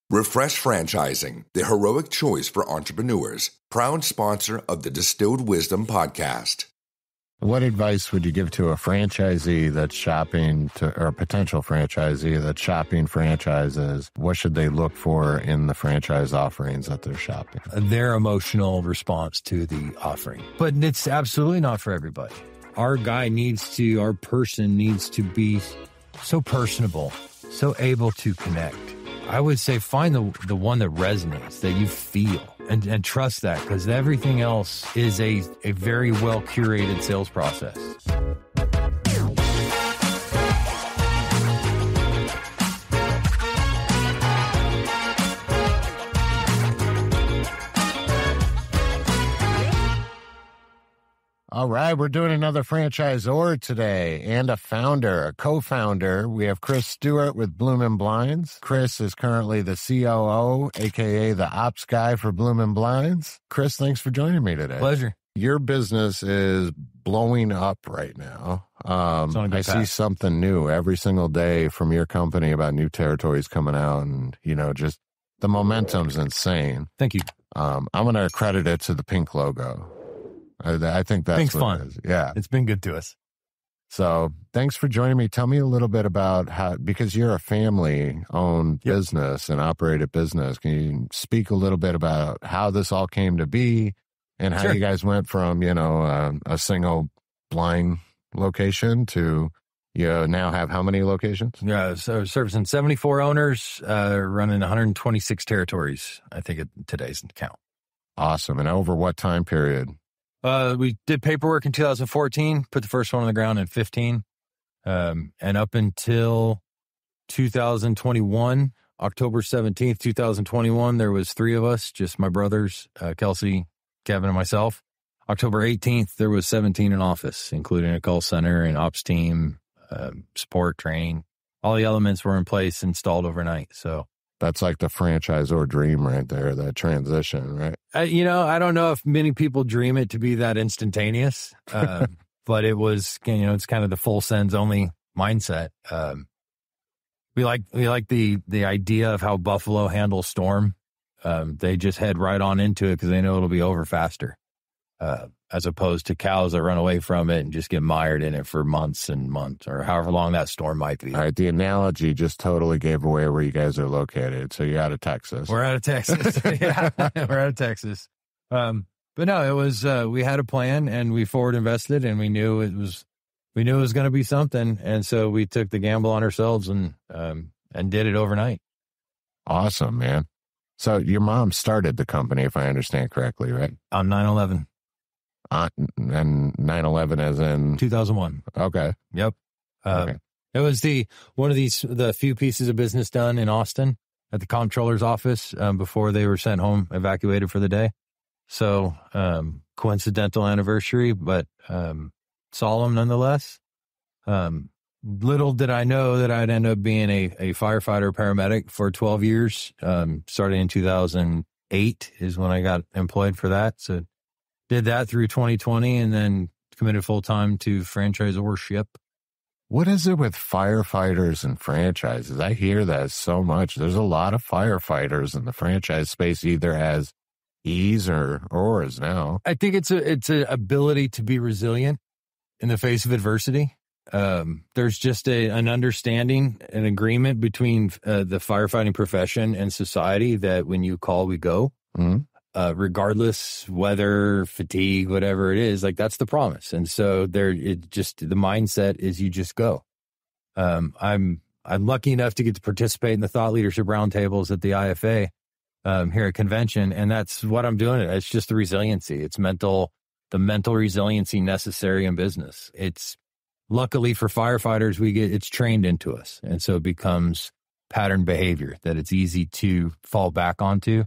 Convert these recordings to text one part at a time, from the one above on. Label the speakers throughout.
Speaker 1: Refresh Franchising, the heroic choice for entrepreneurs. Proud sponsor of the Distilled Wisdom podcast.
Speaker 2: What advice would you give to a franchisee that's shopping or a potential franchisee that's shopping franchises? What should they look for in the franchise offerings that they're shopping?
Speaker 3: Their emotional response to the offering. But it's absolutely not for everybody. Our person needs to be so personable, so able to connect. I would say find the one that resonates, that you feel, and trust that, because everything else is a very well curated sales process.
Speaker 2: All right, we're doing another franchisor today and a co-founder. We have Kristopher Stuart with Bloomin Blinds. Chris is currently the COO, a.k.a. the ops guy for Bloomin Blinds. Chris, thanks for joining me today.
Speaker 3: Pleasure.
Speaker 2: Your business is blowing up right now. I see something new every single day from your company about new territories coming out, and, just the momentum's insane.
Speaker 3: Thank you.
Speaker 2: I'm going to credit it to the pink logo. I think that's
Speaker 3: Pink's
Speaker 2: what
Speaker 3: fun.
Speaker 2: it is. Yeah.
Speaker 3: It's been good to us.
Speaker 2: So thanks for joining me. Tell me a little bit about because you're a family-owned business and operated business. Can you speak a little bit about how this all came to be and how you guys went from, a single blind location to now have how many locations?
Speaker 3: Yeah, so servicing 74 owners, running 126 territories, I think at today's count.
Speaker 2: Awesome. And over what time period?
Speaker 3: We did paperwork in 2014, put the first one on the ground in 15. And up until 2021, October 17th, 2021, there was 3 of us, just my brothers, Kelsey, Kevin, and myself. October 18th, there was 17 in office, including a call center and ops team, support, training. All the elements were in place, installed overnight. So
Speaker 2: that's like the franchisor dream right there, that transition, right?
Speaker 3: I don't know if many people dream it to be that instantaneous, but it was, it's kind of the full sends only mindset. We like the idea of how Buffalo handles storm. They just head right on into it because they know it'll be over faster, as opposed to cows that run away from it and just get mired in it for months and months or however long that storm might be.
Speaker 2: All right, the analogy just totally gave away where you guys are located. So you're out of Texas.
Speaker 3: We're out of Texas. Yeah, we're out of Texas. But no, it was, we had a plan and we forward invested and we knew it was going to be something. And so we took the gamble on ourselves and did it overnight.
Speaker 2: Awesome, man. So your mom started the company, if I understand correctly, right?
Speaker 3: On 9/11.
Speaker 2: And 9/11 as in
Speaker 3: 2001.
Speaker 2: Okay.
Speaker 3: Yep.
Speaker 2: Okay.
Speaker 3: It was the few pieces of business done in Austin at the comptroller's office before they were sent home, evacuated for the day. So coincidental anniversary, but solemn nonetheless. Little did I know that I'd end up being a firefighter paramedic for 12 years. Starting in 2008 is when I got employed for that. So did that through 2020 and then committed full-time to franchisorship.
Speaker 2: What is it with firefighters and franchises? I hear that so much. There's a lot of firefighters in the franchise space, either as E's or as now.
Speaker 3: I think it's an ability to be resilient in the face of adversity. There's just an understanding, an agreement between the firefighting profession and society that when you call, we go.
Speaker 2: Mm-hmm.
Speaker 3: Regardless, weather, fatigue, whatever it is, like that's the promise. And so the mindset is you just go. I'm lucky enough to get to participate in the thought leadership roundtables at the IFA, here at convention. And that's what I'm doing. It's just the resiliency. It's the mental resiliency necessary in business. It's luckily for firefighters, it's trained into us. And so it becomes pattern behavior that it's easy to fall back onto.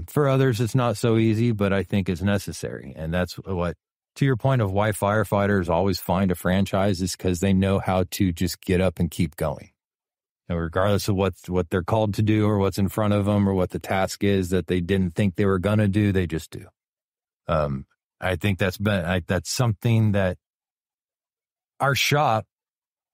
Speaker 3: For others, it's not so easy, but I think it's necessary. And that's what, to your point of why firefighters always find a franchise, is because they know how to just get up and keep going. And regardless of what they're called to do or what's in front of them or what the task is that they didn't think they were going to do, they just do. I think that's something that our shop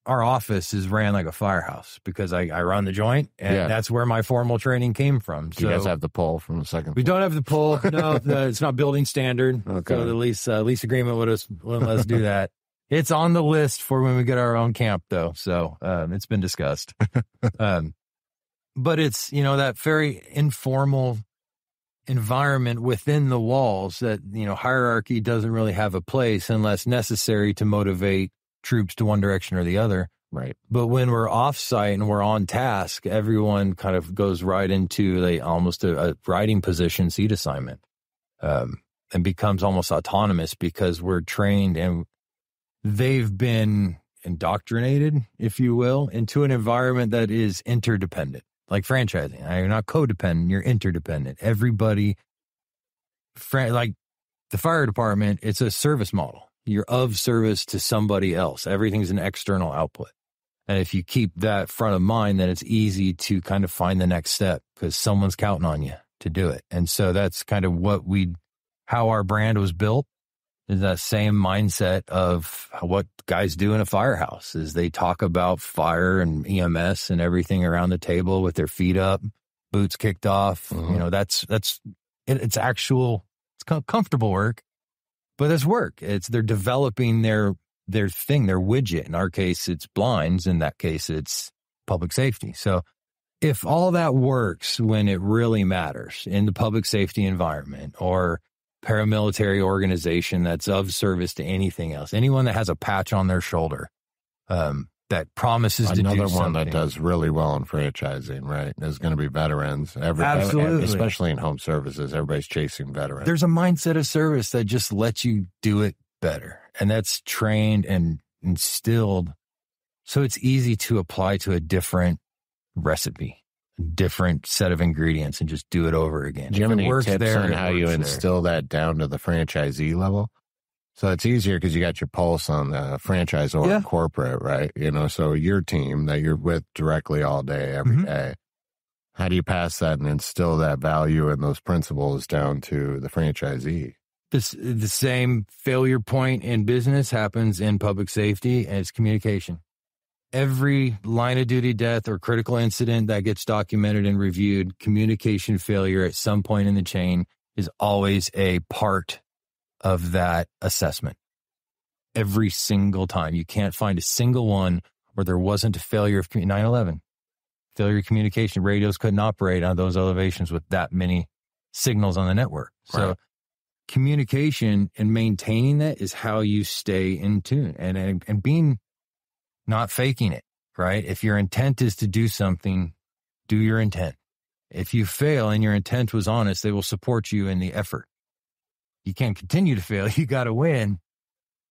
Speaker 3: our office is ran like a firehouse because I run the joint, and that's where my formal training came from.
Speaker 2: Do you guys have the pole from the second floor?
Speaker 3: We don't have the pole. No, it's not building standard.
Speaker 2: Okay.
Speaker 3: So the lease agreement wouldn't let us do that. It's on the list for when we get our own camp, though. So it's been discussed. But it's, that very informal environment within the walls that, hierarchy doesn't really have a place unless necessary to motivate troops to one direction or the other.
Speaker 2: Right.
Speaker 3: But when we're off-site and we're on task, everyone kind of goes right into almost a riding position seat assignment, and becomes almost autonomous because we're trained and they've been indoctrinated, if you will, into an environment that is interdependent, like franchising. You're not codependent, you're interdependent. Everybody, like the fire department, it's a service model. You're of service to somebody else. Everything's an external output. And if you keep that front of mind, then it's easy to kind of find the next step because someone's counting on you to do it. And so that's kind of how our brand was built. Is that same mindset of what guys do in a firehouse is they talk about fire and EMS and everything around the table with their feet up, boots kicked off. It's comfortable work, but it's work. They're developing their thing, their widget. In our case, it's blinds. In that case, it's public safety. So if all that works when it really matters in the public safety environment or paramilitary organization that's of service to anything else, anyone that has a patch on their shoulder that promises to do something.
Speaker 2: Another one that does really well in franchising, right, is going to be veterans.
Speaker 3: Absolutely.
Speaker 2: Especially in home services, everybody's chasing veterans.
Speaker 3: There's a mindset of service that just lets you do it better, and that's trained and instilled, so it's easy to apply to a different recipe, a different set of ingredients, and just do it over again.
Speaker 2: Do you have any tips on how you instill that down to the franchisee level? So it's easier because you got your pulse on the franchise or corporate, right? So your team that you're with directly all day, every day. How do you pass that and instill that value and those principles down to the franchisee?
Speaker 3: The same failure point in business happens in public safety, and it's communication. Every line of duty death or critical incident that gets documented and reviewed, communication failure at some point in the chain is always a part of that assessment. Every single time. You can't find a single one where there wasn't a failure of 9/11. Failure of communication. Radios couldn't operate on those elevations with that many signals on the network. So
Speaker 2: right.
Speaker 3: Communication and maintaining that is how you stay in tune and being not faking it, right? If your intent is to do something, do your intent. If you fail and your intent was honest, they will support you in the effort. You can't continue to fail. You got to win.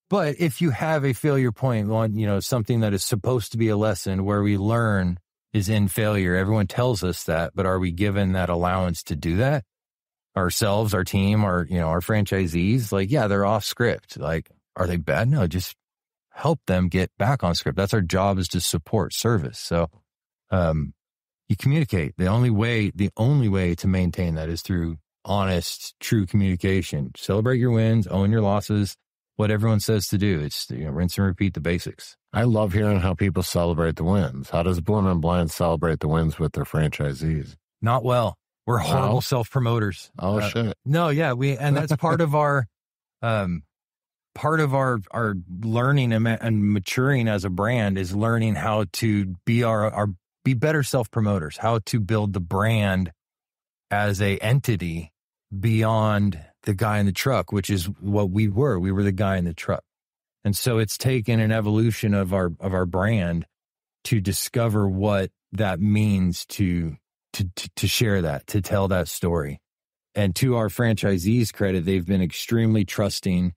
Speaker 3: But if you have a failure point on, something that is supposed to be a lesson where we learn is in failure, everyone tells us that, but are we given that allowance to do that? Ourselves, our team, our franchisees, they're off script. Are they bad? No, just help them get back on script. That's our job, is to support service. So, you communicate. The only way to maintain that is through honest, true communication. Celebrate your wins, own your losses, what everyone says to do. It's, rinse and repeat the basics.
Speaker 2: I love hearing how people celebrate the wins. How does Bloomin Blinds celebrate the wins with their franchisees?
Speaker 3: Not well. We're horrible self-promoters.
Speaker 2: Oh, shit.
Speaker 3: No, yeah. And that's part of our, our learning and maturing as a brand is learning how to be better self-promoters, how to build the brand as a entity beyond the guy in the truck, which is what we were. We were the guy in the truck. And so it's taken an evolution of our brand to discover what that means to share that, to tell that story. And to our franchisees' credit, they've been extremely trusting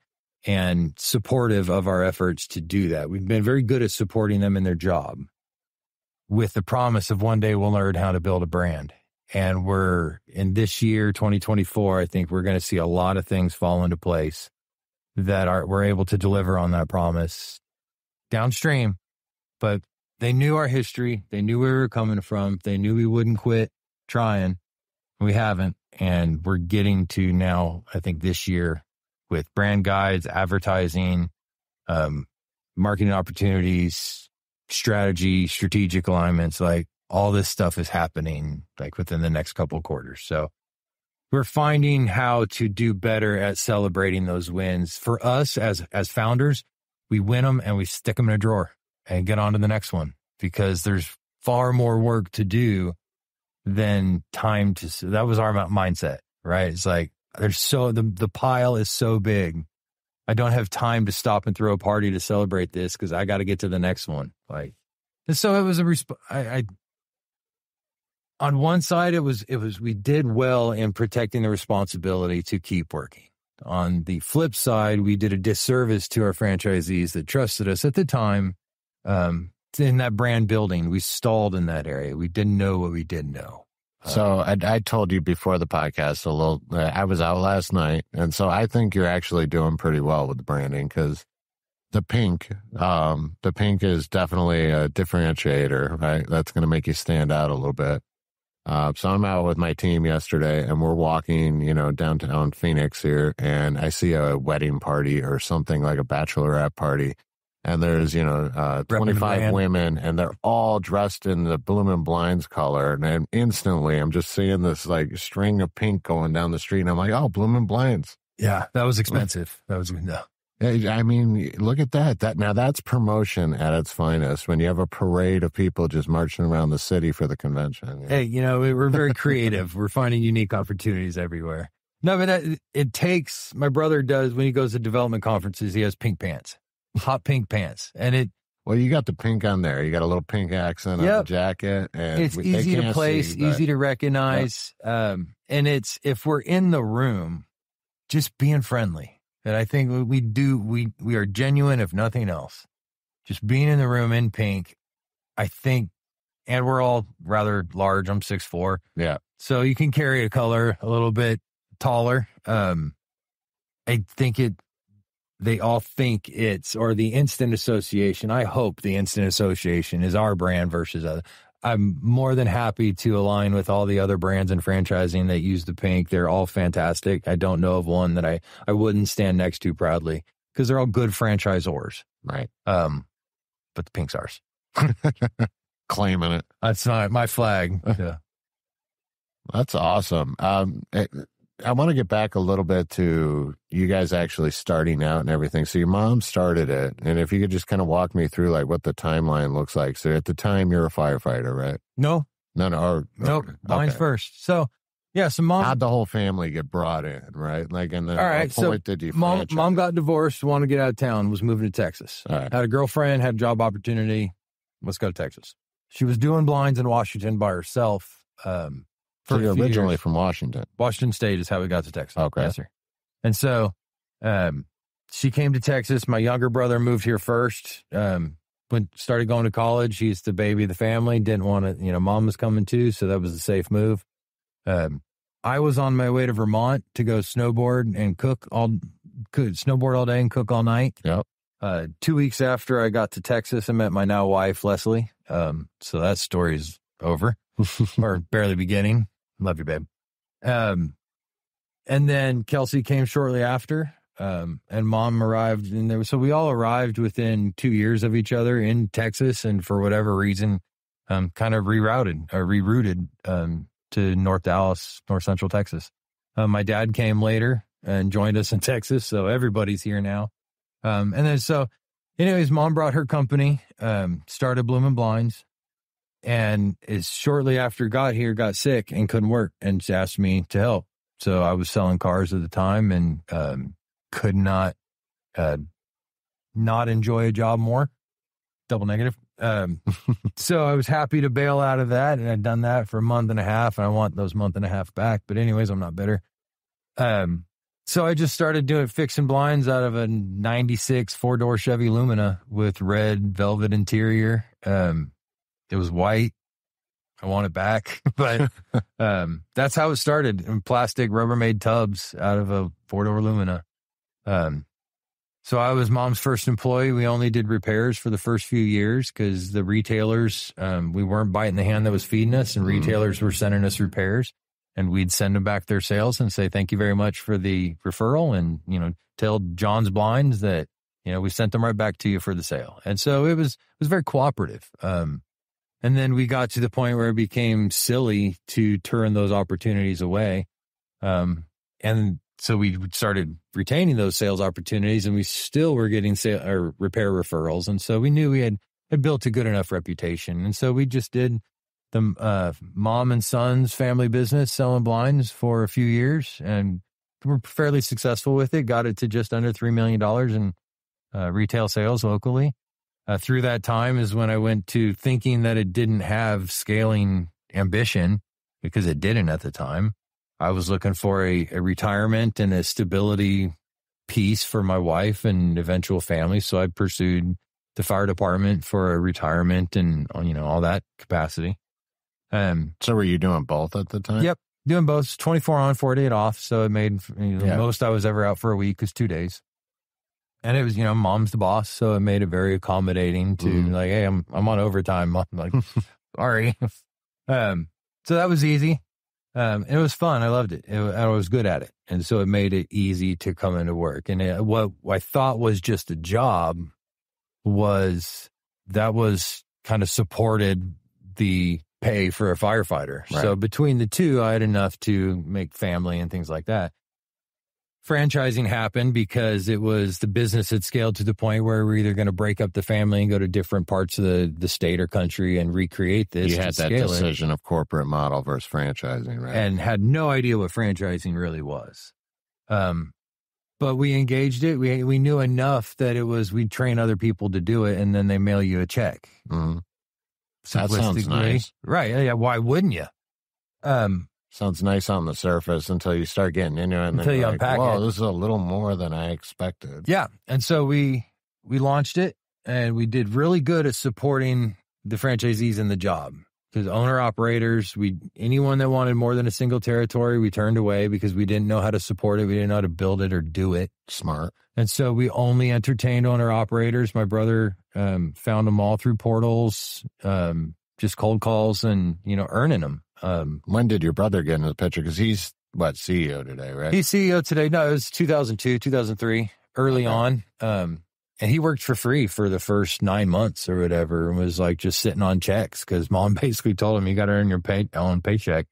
Speaker 3: and supportive of our efforts to do that. We've been very good at supporting them in their job with the promise of one day we'll learn how to build a brand. And we're in this year, 2024, I think we're going to see a lot of things fall into place that we're able to deliver on that promise downstream. But they knew our history. They knew where we were coming from. They knew we wouldn't quit trying. We haven't. And we're getting to now, I think this year, with brand guides, advertising, marketing opportunities, strategy, strategic alignments, like all this stuff is happening like within the next couple of quarters. So we're finding how to do better at celebrating those wins. For us as founders, we win them and we stick them in a drawer and get on to the next one, because there's far more work to do than time to. That was our mindset, right? It's like the pile is so big. I don't have time to stop and throw a party to celebrate this because I got to get to the next one. Like, and so it was on one side, it was we did well in protecting the responsibility to keep working. On the flip side, we did a disservice to our franchisees that trusted us at the time. In that brand building, we stalled in that area. We didn't know what we didn't know.
Speaker 2: So I told you before the podcast I was out last night, and so I think you're actually doing pretty well with the branding, because the pink is definitely a differentiator, right? That's going to make you stand out a little bit. So I'm out with my team yesterday, and we're walking, downtown Phoenix here, and I see a wedding party or something like a bachelorette party. And there's, 25 women, and they're all dressed in the Bloomin Blinds color. And then instantly I'm just seeing this like string of pink going down the street. And I'm like, oh, Bloomin Blinds.
Speaker 3: Yeah, that was expensive. That was, no.
Speaker 2: I mean, look at that. Now that's promotion at its finest, when you have a parade of people just marching around the city for the convention.
Speaker 3: Hey, we're very creative. We're finding unique opportunities everywhere. No, but it takes, my brother does, when he goes to development conferences, he has pink pants. Hot pink pants. And
Speaker 2: well, you got the pink on there. You got a little pink accent on the jacket. And
Speaker 3: it's easy to place, easy to recognize. Yep. And if we're in the room, just being friendly. And I think we are genuine, if nothing else. Just being in the room in pink, I think, and we're all rather large. I'm 6'4".
Speaker 2: Yeah.
Speaker 3: So you can carry a color a little bit taller. I think they all think or the instant association. I hope the instant association is our brand versus other. I'm more than happy to align with all the other brands in franchising that use the pink. They're all fantastic. I don't know of one that I wouldn't stand next to proudly, because they're all good franchisors.
Speaker 2: Right.
Speaker 3: But the pink's ours.
Speaker 2: Claiming it.
Speaker 3: That's not my flag. Yeah.
Speaker 2: That's awesome. I want to get back a little bit to you guys actually starting out and everything. So your mom started it, and if you could just kind of walk me through like what the timeline looks like. So at the time you're a firefighter, right?
Speaker 3: No.
Speaker 2: Nope.
Speaker 3: Mine's first. So yeah, so mom.
Speaker 2: How'd the whole family get brought in, right? Like, and then what point did you
Speaker 3: mom got divorced, wanted to get out of town, was moving to Texas.
Speaker 2: All right.
Speaker 3: Had a girlfriend, had a job opportunity. Let's go to Texas. She was doing blinds in Washington by herself.
Speaker 2: So you're originally from Washington.
Speaker 3: Washington State is how we got to Texas.
Speaker 2: Okay.
Speaker 3: Yes, sir. And so she came to Texas. My younger brother moved here first. Started going to college. He's the baby of the family. Didn't want to, mom was coming too, so that was a safe move. I was on my way to Vermont to go snowboard and snowboard all day and cook all night.
Speaker 2: Yep.
Speaker 3: 2 weeks after I got to Texas, I met my now wife, Leslie. So that story's over or barely beginning. Love you, babe. And then Kelsey came shortly after, and mom arrived, and so we all arrived within 2 years of each other in Texas, and for whatever reason, kind of rerouted to North Dallas, North Central Texas. My dad came later and joined us in Texas, so everybody's here now. And then so, anyways, mom brought her company, started Bloomin Blinds. And shortly after got here, got sick and couldn't work, and she asked me to help. So I was selling cars at the time, and could not enjoy a job more. Double negative. So I was happy to bail out of that, and I'd done that for a month and a half, and I want those month and a half back. But anyways, I'm not bitter. So I just started fixing blinds out of a 96 4-door Chevy Lumina with red velvet interior. It was white. I want it back. But that's how it started, in plastic Rubbermaid tubs out of a 4-door Lumina. So I was mom's first employee. We only did repairs for the first few years because the retailers, we weren't biting the hand that was feeding us, and retailers were sending us repairs, and we'd send them back their sales and say, thank you very much for the referral. And, tell John's Blinds that, we sent them right back to you for the sale. And so it was very cooperative. And then we got to the point where it became silly to turn those opportunities away. And so we started retaining those sales opportunities, and we still were getting repair referrals. And so we knew we had built a good enough reputation. And so we just did the mom and son's family business selling blinds for a few years, and we're fairly successful with it. Got it to just under $3 million in retail sales locally. Through that time is when I went to thinking that it didn't have scaling ambition, because it didn't at the time. I was looking for a retirement and a stability piece for my wife and eventual family. So I pursued the fire department for a retirement and, all that capacity.
Speaker 2: So were you doing both at the time?
Speaker 3: Yep. Doing both, 24 on, 48 off. So it made, most I was ever out for a week was 2 days. And it was, mom's the boss. So it made it very accommodating to like, hey, I'm on overtime. I'm like, sorry. So that was easy. It was fun. I loved it. I was good at it. And so it made it easy to come into work. And what I thought was just a job was kind of supported the pay for a firefighter. Right. So between the two, I had enough to make family and things like that. Franchising happened because it was the business had scaled to the point where we're either going to break up the family and go to different parts of the state or country and recreate this.
Speaker 2: You had that decision of corporate model versus franchising, right?
Speaker 3: And had no idea what franchising really was. But we engaged it. We knew enough that it was, we'd train other people to do it, and then they mail you a check.
Speaker 2: Mm-hmm. That sounds nice.
Speaker 3: Right. Yeah. Why wouldn't you?
Speaker 2: Sounds nice on the surface until you start getting into it. And
Speaker 3: until you unpack it.
Speaker 2: This is a little more than I expected.
Speaker 3: Yeah. And so we launched it, and we did really good at supporting the franchisees in the job. Because owner-operators, anyone that wanted more than a single territory, we turned away because we didn't know how to support it. We didn't know how to build it or do it.
Speaker 2: Smart.
Speaker 3: And so we only entertained owner-operators. My brother found them all through portals, just cold calls and, earning them.
Speaker 2: When did your brother get into the picture? Because he's, CEO today, right?
Speaker 3: He's CEO today. No, it was 2002, 2003, early on. And he worked for free for the first 9 months or whatever, and was like just sitting on checks because mom basically told him, you got to earn your own paycheck.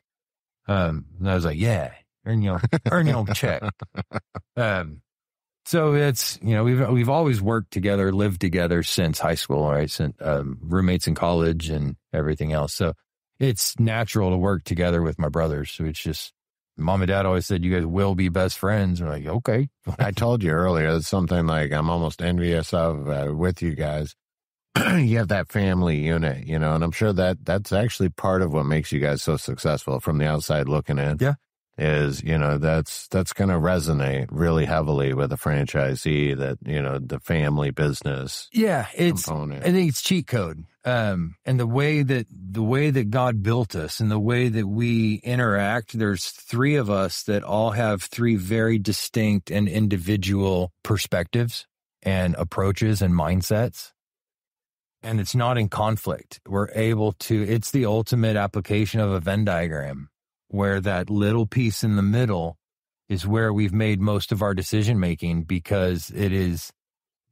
Speaker 3: And I was like, yeah, earn your own check. So it's, we've always worked together, lived together since high school, right? Since, roommates in college and everything else. So it's natural to work together with my brothers. So it's just, mom and dad always said, you guys will be best friends. We're like, okay.
Speaker 2: I told you earlier, it's something like I'm almost envious of with you guys. You have that family unit, and I'm sure that's actually part of what makes you guys so successful from the outside looking in.
Speaker 3: Yeah.
Speaker 2: Is, that's going to resonate really heavily with a franchisee that, the family business.
Speaker 3: Yeah.
Speaker 2: Component.
Speaker 3: I think it's cheat code. And the way that God built us and the way that we interact, there's three of us that all have three very distinct and individual perspectives and approaches and mindsets. And it's not in conflict. We're able to, it's the ultimate application of a Venn diagram, where that little piece in the middle is where we've made most of our decision making, because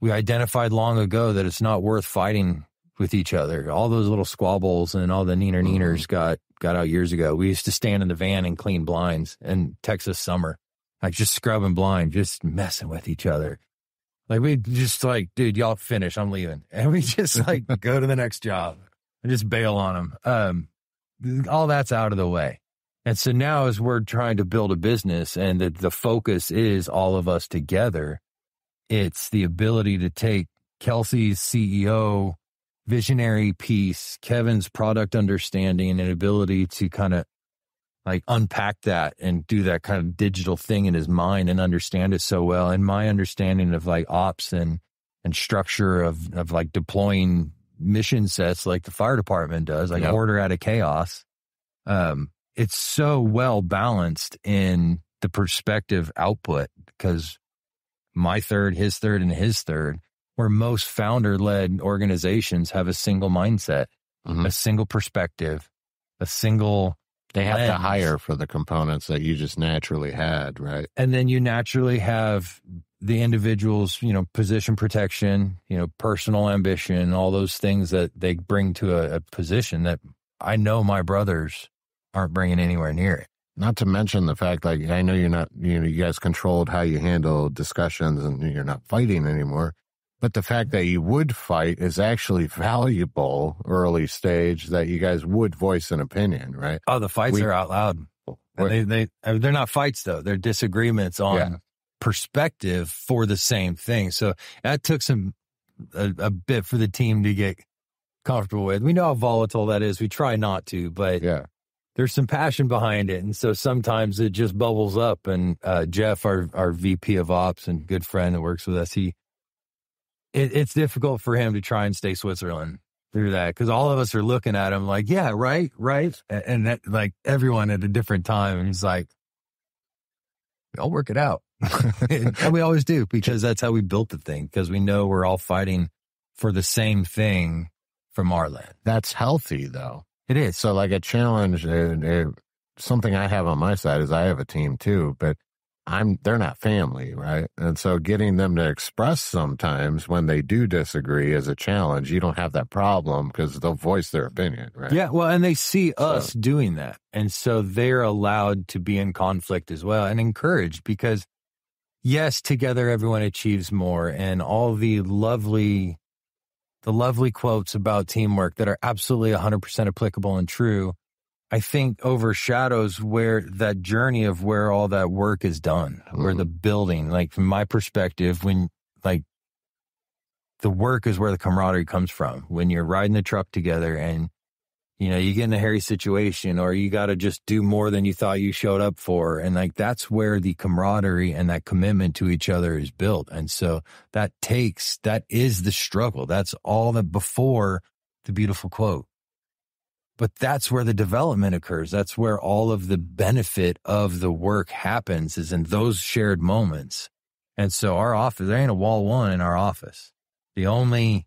Speaker 3: we identified long ago that it's not worth fighting with each other. All those little squabbles and all the neeners got out years ago. We used to stand in the van and clean blinds in Texas summer, like just scrubbing blind, just messing with each other. Like we just like, dude, y'all finish, I'm leaving. And we just like go to the next job and just bail on them. All that's out of the way. And so now as we're trying to build a business and the focus is all of us together, it's the ability to take Kelsey's CEO visionary piece, Kevin's product understanding and ability to kind of like unpack that and do that kind of digital thing in his mind and understand it so well. And my understanding of like ops and structure of like deploying mission sets like the fire department does, like order out of chaos. It's so well balanced in the perspective output, because my third, his third, and his third, where most founder-led organizations have a single mindset, a single perspective, a single
Speaker 2: They have
Speaker 3: lens.
Speaker 2: to hire for the components that you just naturally had, right?
Speaker 3: And then you naturally have the individual's, position protection, personal ambition, all those things that they bring to a position that I know my brothers aren't bringing anywhere near it.
Speaker 2: Not to mention the fact, like, I know you're not, you guys controlled how you handle discussions and you're not fighting anymore. But the fact that you would fight is actually valuable early stage, that you guys would voice an opinion, right?
Speaker 3: Oh, the fights are out loud. And they're not fights, though. They're disagreements on perspective for the same thing. So that took a bit for the team to get comfortable with. We know how volatile that is. We try not to, but there's some passion behind it. And so sometimes it just bubbles up. And Jeff, our VP of Ops and good friend that works with us, it's difficult for him to try and stay Switzerland through that, because all of us are looking at him like, yeah, right. And that, like, everyone at a different time. And he's like, I'll work it out. And we always do, because that's how we built the thing, because we know we're all fighting for the same thing from our land.
Speaker 2: That's healthy, though.
Speaker 3: It is.
Speaker 2: So, like, a challenge, something I have on my side is I have a team too, but they're not family, right? And so getting them to express sometimes when they do disagree is a challenge. You don't have that problem because they'll voice their opinion, right?
Speaker 3: Yeah, well, and they see us doing that. And so they're allowed to be in conflict as well and encouraged, because yes, together everyone achieves more, and all the lovely quotes about teamwork that are absolutely 100% applicable and true, I think overshadows where that journey of where all that work is done, where the building, like, from my perspective, when, like, the work is where the camaraderie comes from. When you're riding the truck together and, you get in a hairy situation, or you got to just do more than you thought you showed up for. And, like, that's where the camaraderie and that commitment to each other is built. And so that is the struggle. That's all that before the beautiful quote. But that's where the development occurs. That's where all of the benefit of the work happens, is in those shared moments. And so our office, there ain't a wall one in our office. The only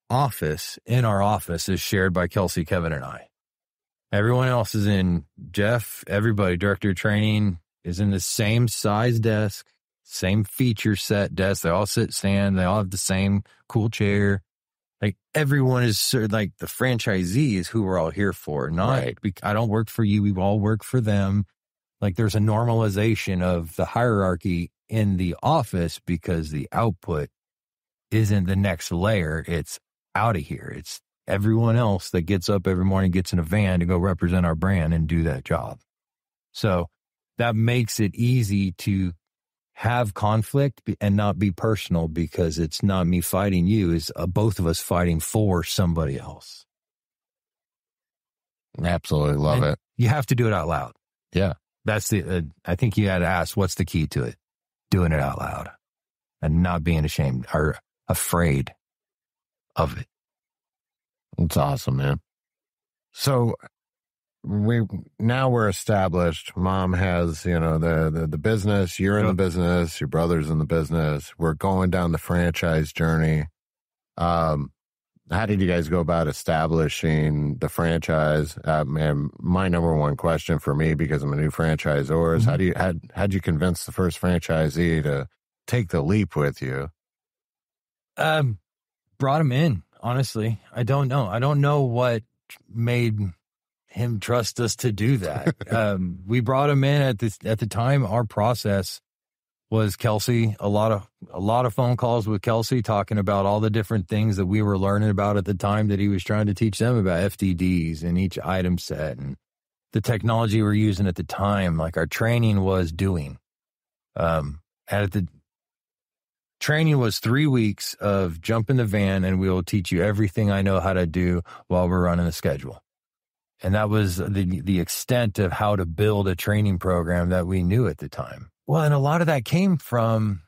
Speaker 3: office in our office is shared by Kelsey, Kevin, and I. Everyone else is in, Jeff, everybody, director of training, is in the same size desk, same feature set desk. They all stand. They all have the same cool chair. Like, everyone is, like, the franchisee is who we're all here for. Not, I don't work for you. We all work for them. Like, there's a normalization of the hierarchy in the office, because the output isn't the next layer. It's out of here. It's everyone else that gets up every morning, gets in a van to go represent our brand and do that job. So that makes it easy to have conflict and not be personal, because it's not me fighting you, it's both of us fighting for somebody else.
Speaker 2: Absolutely love it.
Speaker 3: You have to do it out loud.
Speaker 2: Yeah.
Speaker 3: That's I think you had to ask, what's the key to it? Doing it out loud and not being ashamed or afraid of it.
Speaker 2: It's awesome, man. So we're established. Mom has, the business. You're in the business. Your brother's in the business. We're going down the franchise journey. How did you guys go about establishing the franchise? And my number one question for me, because I'm a new franchisor, is how'd you convince the first franchisee to take the leap with you?
Speaker 3: Brought him in. Honestly, I don't know. I don't know what made him trust us to do that. We brought him in at the time. Our process was Kelsey, a lot of phone calls with Kelsey talking about all the different things that we were learning about at the time that he was trying to teach them about FDDs and each item set and the technology we're using at the time. Like, our training was doing. Training was 3 weeks of jump in the van and we will teach you everything I know how to do while we're running the schedule. And that was the extent of how to build a training program that we knew at the time. Well, and a lot of that came from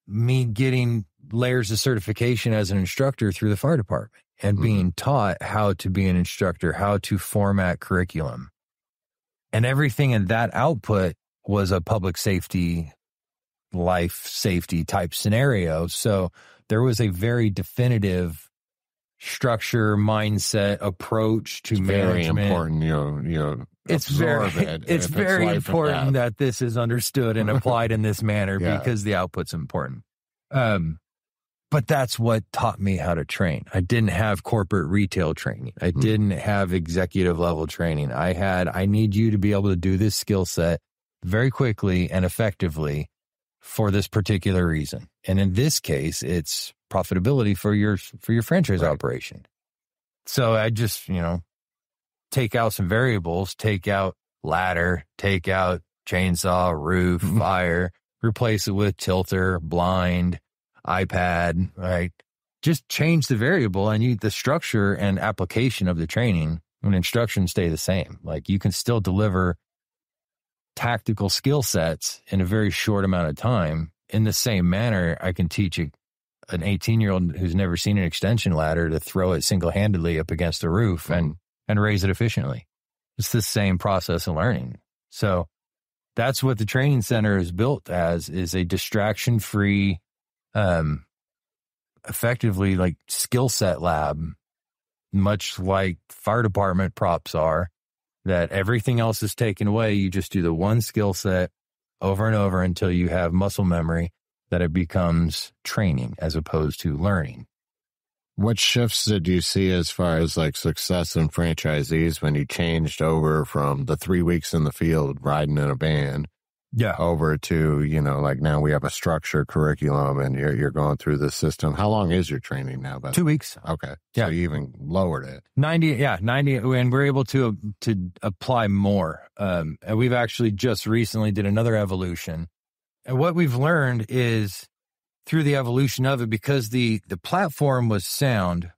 Speaker 3: me getting layers of certification as an instructor through the fire department and being taught how to be an instructor, how to format curriculum. And everything in that output was a public safety, life safety type scenario. So there was a very definitive structure, mindset, approach to management.
Speaker 2: Very important, absorb it.
Speaker 3: It's very important that this is understood and applied in this manner because the output's important. But that's what taught me how to train. I didn't have corporate retail training. I didn't have executive level training. I need you to be able to do this skill set very quickly and effectively for this particular reason. And in this case, it's profitability for your franchise operation. So I just, take out some variables, take out ladder, take out chainsaw, roof, fire, replace it with tilter, blind, iPad, right? Just change the variable and the structure and application of the training and instructions stay the same. Like you can still deliver tactical skill sets in a very short amount of time. In the same manner, I can teach an 18-year-old who's never seen an extension ladder to throw it single-handedly up against the roof and raise it efficiently. It's the same process of learning. So that's what the training center is built as, is a distraction-free, effectively like skill set lab, much like fire department props are, that everything else is taken away. You just do the one skill set over and over until you have muscle memory that it becomes training as opposed to learning.
Speaker 2: What shifts did you see as far as like success in franchisees when you changed over from the 3 weeks in the field riding in a band over to, like now we have a structured curriculum and you're going through the system? How long is your training now?
Speaker 3: 2 weeks.
Speaker 2: Okay. Yeah. So you even lowered it. 90,
Speaker 3: and we're able to apply more. And we've actually just recently did another evolution. And what we've learned is through the evolution of it, because the platform was sound,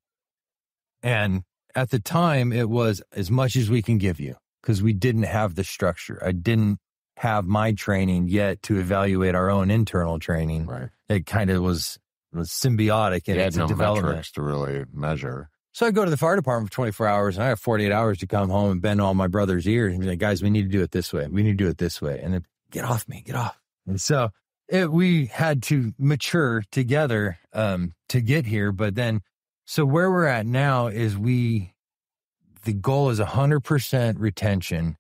Speaker 3: and at the time it was as much as we can give you because we didn't have the structure. I didn't have my training yet to evaluate our own internal training.
Speaker 2: Right.
Speaker 3: It kind of was symbiotic in its development.
Speaker 2: Metrics to really measure.
Speaker 3: So I go to the fire department for 24 hours and I have 48 hours to come home and bend all my brother's ears and be like, guys, we need to do it this way. We need to do it this way. And then get off me, get off. And so we had to mature together to get here. But then, so where we're at now is the goal is 100% retention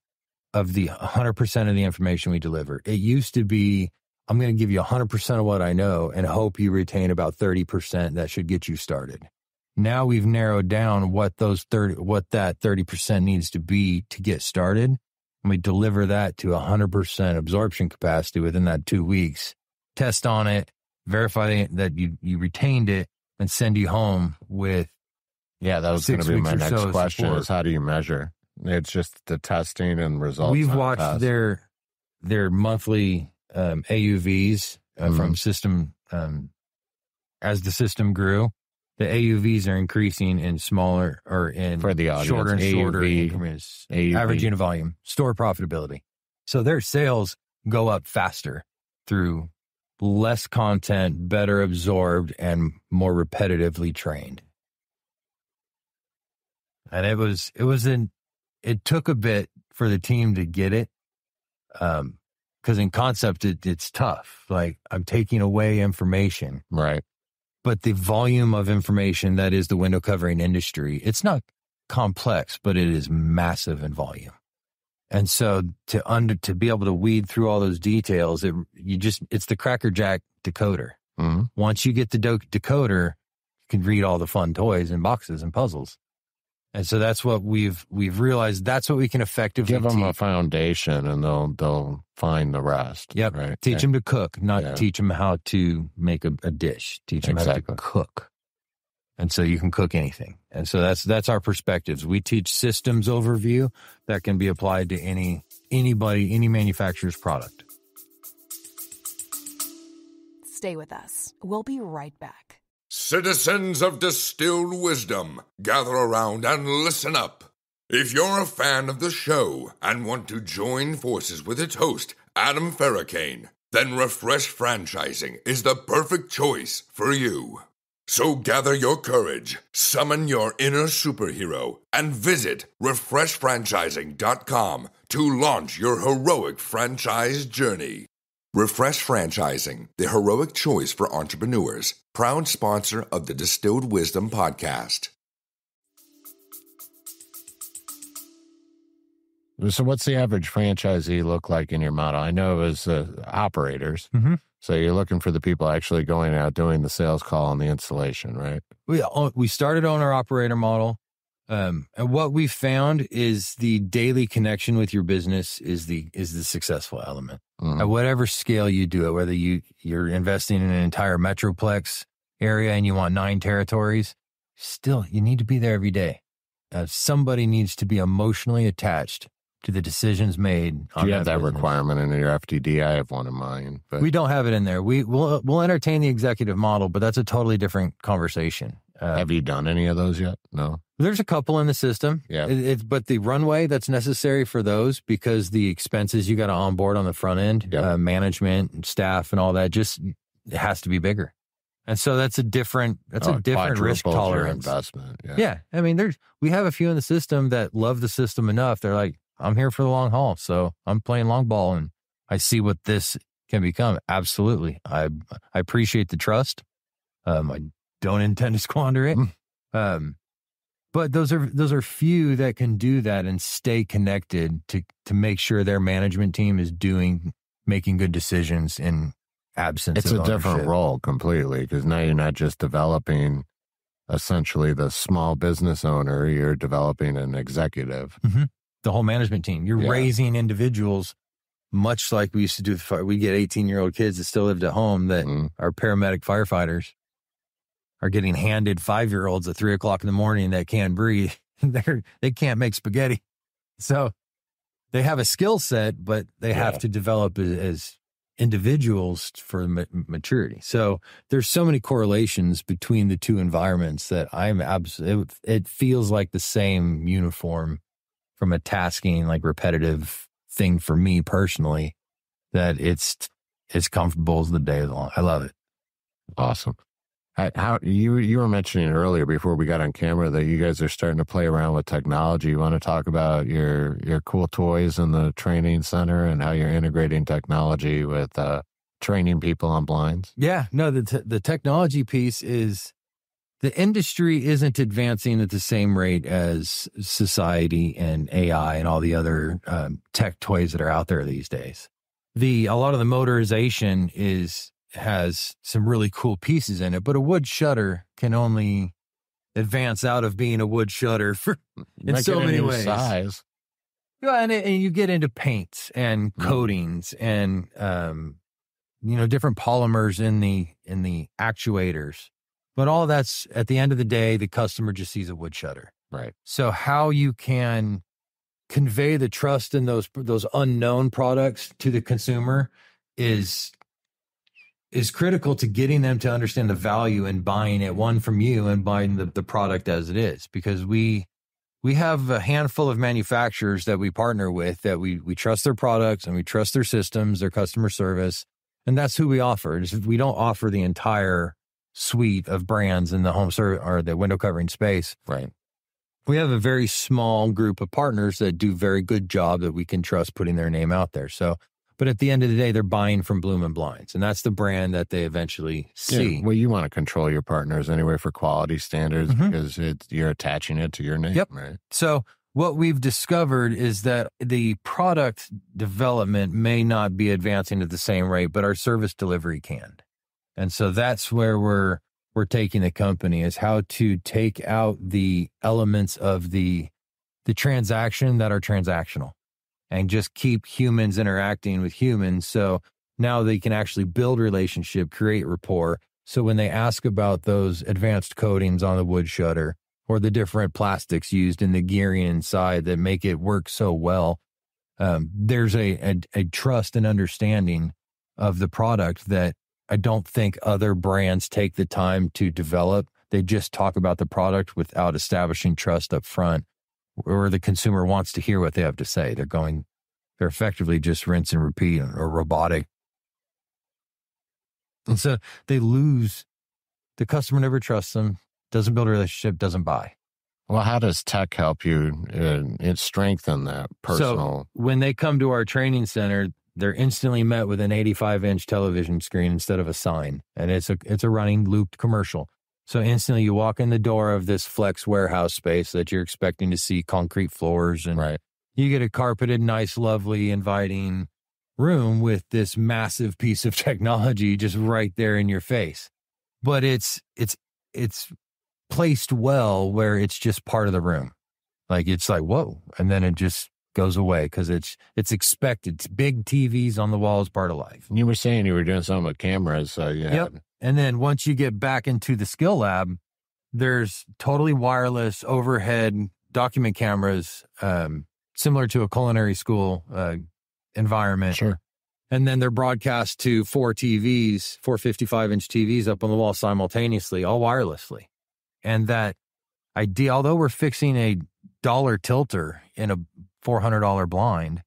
Speaker 3: of the 100% of the information we deliver. It used to be, I'm going to give you 100% of what I know and hope you retain about 30% that should get you started. Now we've narrowed down what that 30% needs to be to get started. And we deliver that to 100% absorption capacity within that 2 weeks. Test on it, verify that you retained it, and send you home with.
Speaker 2: Yeah, that was going to be my next question is how do you measure? It's just the testing and results.
Speaker 3: We've watched their monthly AUVs from system as the system grew. The AUVs are increasing in smaller or in
Speaker 2: for the audience,
Speaker 3: shorter and shorter increments, average unit volume, store profitability. So their sales go up faster through less content, better absorbed, and more repetitively trained. And it took a bit for the team to get it. Because in concept, it's tough. Like I'm taking away information.
Speaker 2: Right.
Speaker 3: But the volume of information that is the window covering industry, it's not complex, but it is massive in volume. And so to be able to weed through all those details, it's the Cracker Jack decoder. Mm-hmm. Once you get the decoder, you can read all the fun toys and boxes and puzzles. And so that's what we've realized. That's what we can effectively
Speaker 2: give them a foundation, and they'll find the rest.
Speaker 3: Yep. Right? Teach them to cook, not teach them how to make a dish. Teach them how to cook. And so you can cook anything. And so that's our perspectives. We teach systems overview that can be applied to anybody, any manufacturer's product.
Speaker 4: Stay with us. We'll be right back.
Speaker 1: Citizens of distilled wisdom, gather around and listen up. If you're a fan of the show and want to join forces with its host, Adam Ferricane, then Refresh Franchising is the perfect choice for you. So gather your courage, summon your inner superhero, and visit refreshfranchising.com to launch your heroic franchise journey. Refresh Franchising, the heroic choice for entrepreneurs, proud sponsor of the Distilled Wisdom podcast.
Speaker 2: So what's the average franchisee look like in your model? I know it was operators.
Speaker 3: Mm-hmm.
Speaker 2: So you're looking for the people actually going out doing the sales call and the installation, right?
Speaker 3: We started owner-operator model. And what we found is the daily connection with your business is the successful element. At whatever scale you do it, whether you're investing in an entire metroplex area and you want 9 territories, still you need to be there every day. Somebody needs to be emotionally attached to the decisions made.
Speaker 2: Do you have that requirement in your FTD? I have one in mine, but
Speaker 3: we don't have it in there. We'll entertain the executive model, but that's a totally different conversation.
Speaker 2: Have you done any of those yet? No.
Speaker 3: There's a couple in the system.
Speaker 2: Yeah.
Speaker 3: But the runway that's necessary for those, because the expenses you got to onboard on the front end, management and staff and all that, just it has to be bigger. And so that's a different risk tolerance.
Speaker 2: Investment.
Speaker 3: Yeah. I mean, we have a few in the system that love the system enough. They're like, I'm here for the long haul. So I'm playing long ball and I see what this can become. Absolutely. I appreciate the trust. I don't intend to squander it. But those are few that can do that and stay connected to make sure their management team is making good decisions in absence
Speaker 2: It's
Speaker 3: of
Speaker 2: a
Speaker 3: ownership.
Speaker 2: different role completely, because now you're not just developing essentially the small business owner, you're developing an executive.
Speaker 3: Mm-hmm. The whole management team. You're raising individuals, much like we used to do. We get 18-year-old kids that still lived at home that are paramedic firefighters are getting handed 5-year-olds at 3:00 in the morning that can't breathe. They can't make spaghetti. So they have a skill set, but they have to develop as individuals for maturity. So there's so many correlations between the two environments that it feels like the same uniform from a tasking, like repetitive thing for me personally, that it's comfortable as the day is long. I love it.
Speaker 2: Awesome. How you were mentioning earlier before we got on camera that you guys are starting to play around with technology. You want to talk about your cool toys in the training center and how you're integrating technology with training people on blinds?
Speaker 3: Yeah, no, the technology piece is the industry isn't advancing at the same rate as society and AI and all the other tech toys that are out there these days. A lot of the motorization has some really cool pieces in it, but a wood shutter can only advance out of being a wood shutter in so many ways.
Speaker 2: Size.
Speaker 3: Yeah, and you get into paints and coatings and different polymers in the actuators, but all that's at the end of the day, the customer just sees a wood shutter.
Speaker 2: Right.
Speaker 3: So how you can convey the trust in those unknown products to the consumer is critical to getting them to understand the value in buying it, one from you and buying the product as it is, because we have a handful of manufacturers that we partner with that we trust their products and we trust their systems, their customer service. And that's who we offer. We don't offer the entire suite of brands in the home or the window covering space.
Speaker 2: Right.
Speaker 3: We have a very small group of partners that do very good job that we can trust putting their name out there. So, but at the end of the day, they're buying from Bloomin Blinds, and that's the brand that they eventually see.
Speaker 2: Yeah, well, you want to control your partners anyway for quality standards because you're attaching it to your name.
Speaker 3: Yep.
Speaker 2: Right.
Speaker 3: So what we've discovered is that the product development may not be advancing at the same rate, but our service delivery can. And so that's where we're taking the company, is how to take out the elements of the transaction that are transactional, and just keep humans interacting with humans. So now they can actually build relationship, create rapport. So when they ask about those advanced coatings on the wood shutter or the different plastics used in the gearing inside that make it work so well, there's a trust and understanding of the product that I don't think other brands take the time to develop. They just talk about the product without establishing trust up front, or the consumer wants to hear what they have to say. They're effectively just rinse and repeat or robotic. And so they lose, the customer never trusts them, doesn't build a relationship, doesn't buy.
Speaker 2: Well, how does tech help you strengthen that personal?
Speaker 3: So when they come to our training center, they're instantly met with an 85-inch television screen instead of a sign. And it's a running looped commercial. So instantly you walk in the door of this flex warehouse space that you're expecting to see concrete floors and You get a carpeted, nice, lovely, inviting room with this massive piece of technology just right there in your face. But it's placed well where it's just part of the room. Like, it's like, whoa. And then it just goes away because it's expected. It's big TVs on the wall is part of life.
Speaker 2: You were saying you were doing something with cameras. So
Speaker 3: Yep. And then once you get back into the skill lab, there's totally wireless overhead document cameras, similar to a culinary school environment.
Speaker 2: Sure.
Speaker 3: And then they're broadcast to 4 TVs, 4 55-inch TVs up on the wall simultaneously, all wirelessly. And that idea, although we're fixing a $1 tilter in a $400 blind,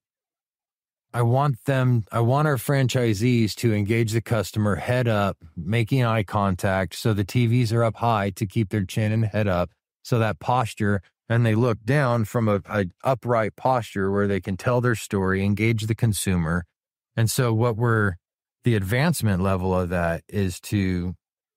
Speaker 3: I want our franchisees to engage the customer head up, making eye contact. So the TVs are up high to keep their chin and head up. So that posture, and they look down from a upright posture where they can tell their story, engage the consumer. And so the advancement level of that is to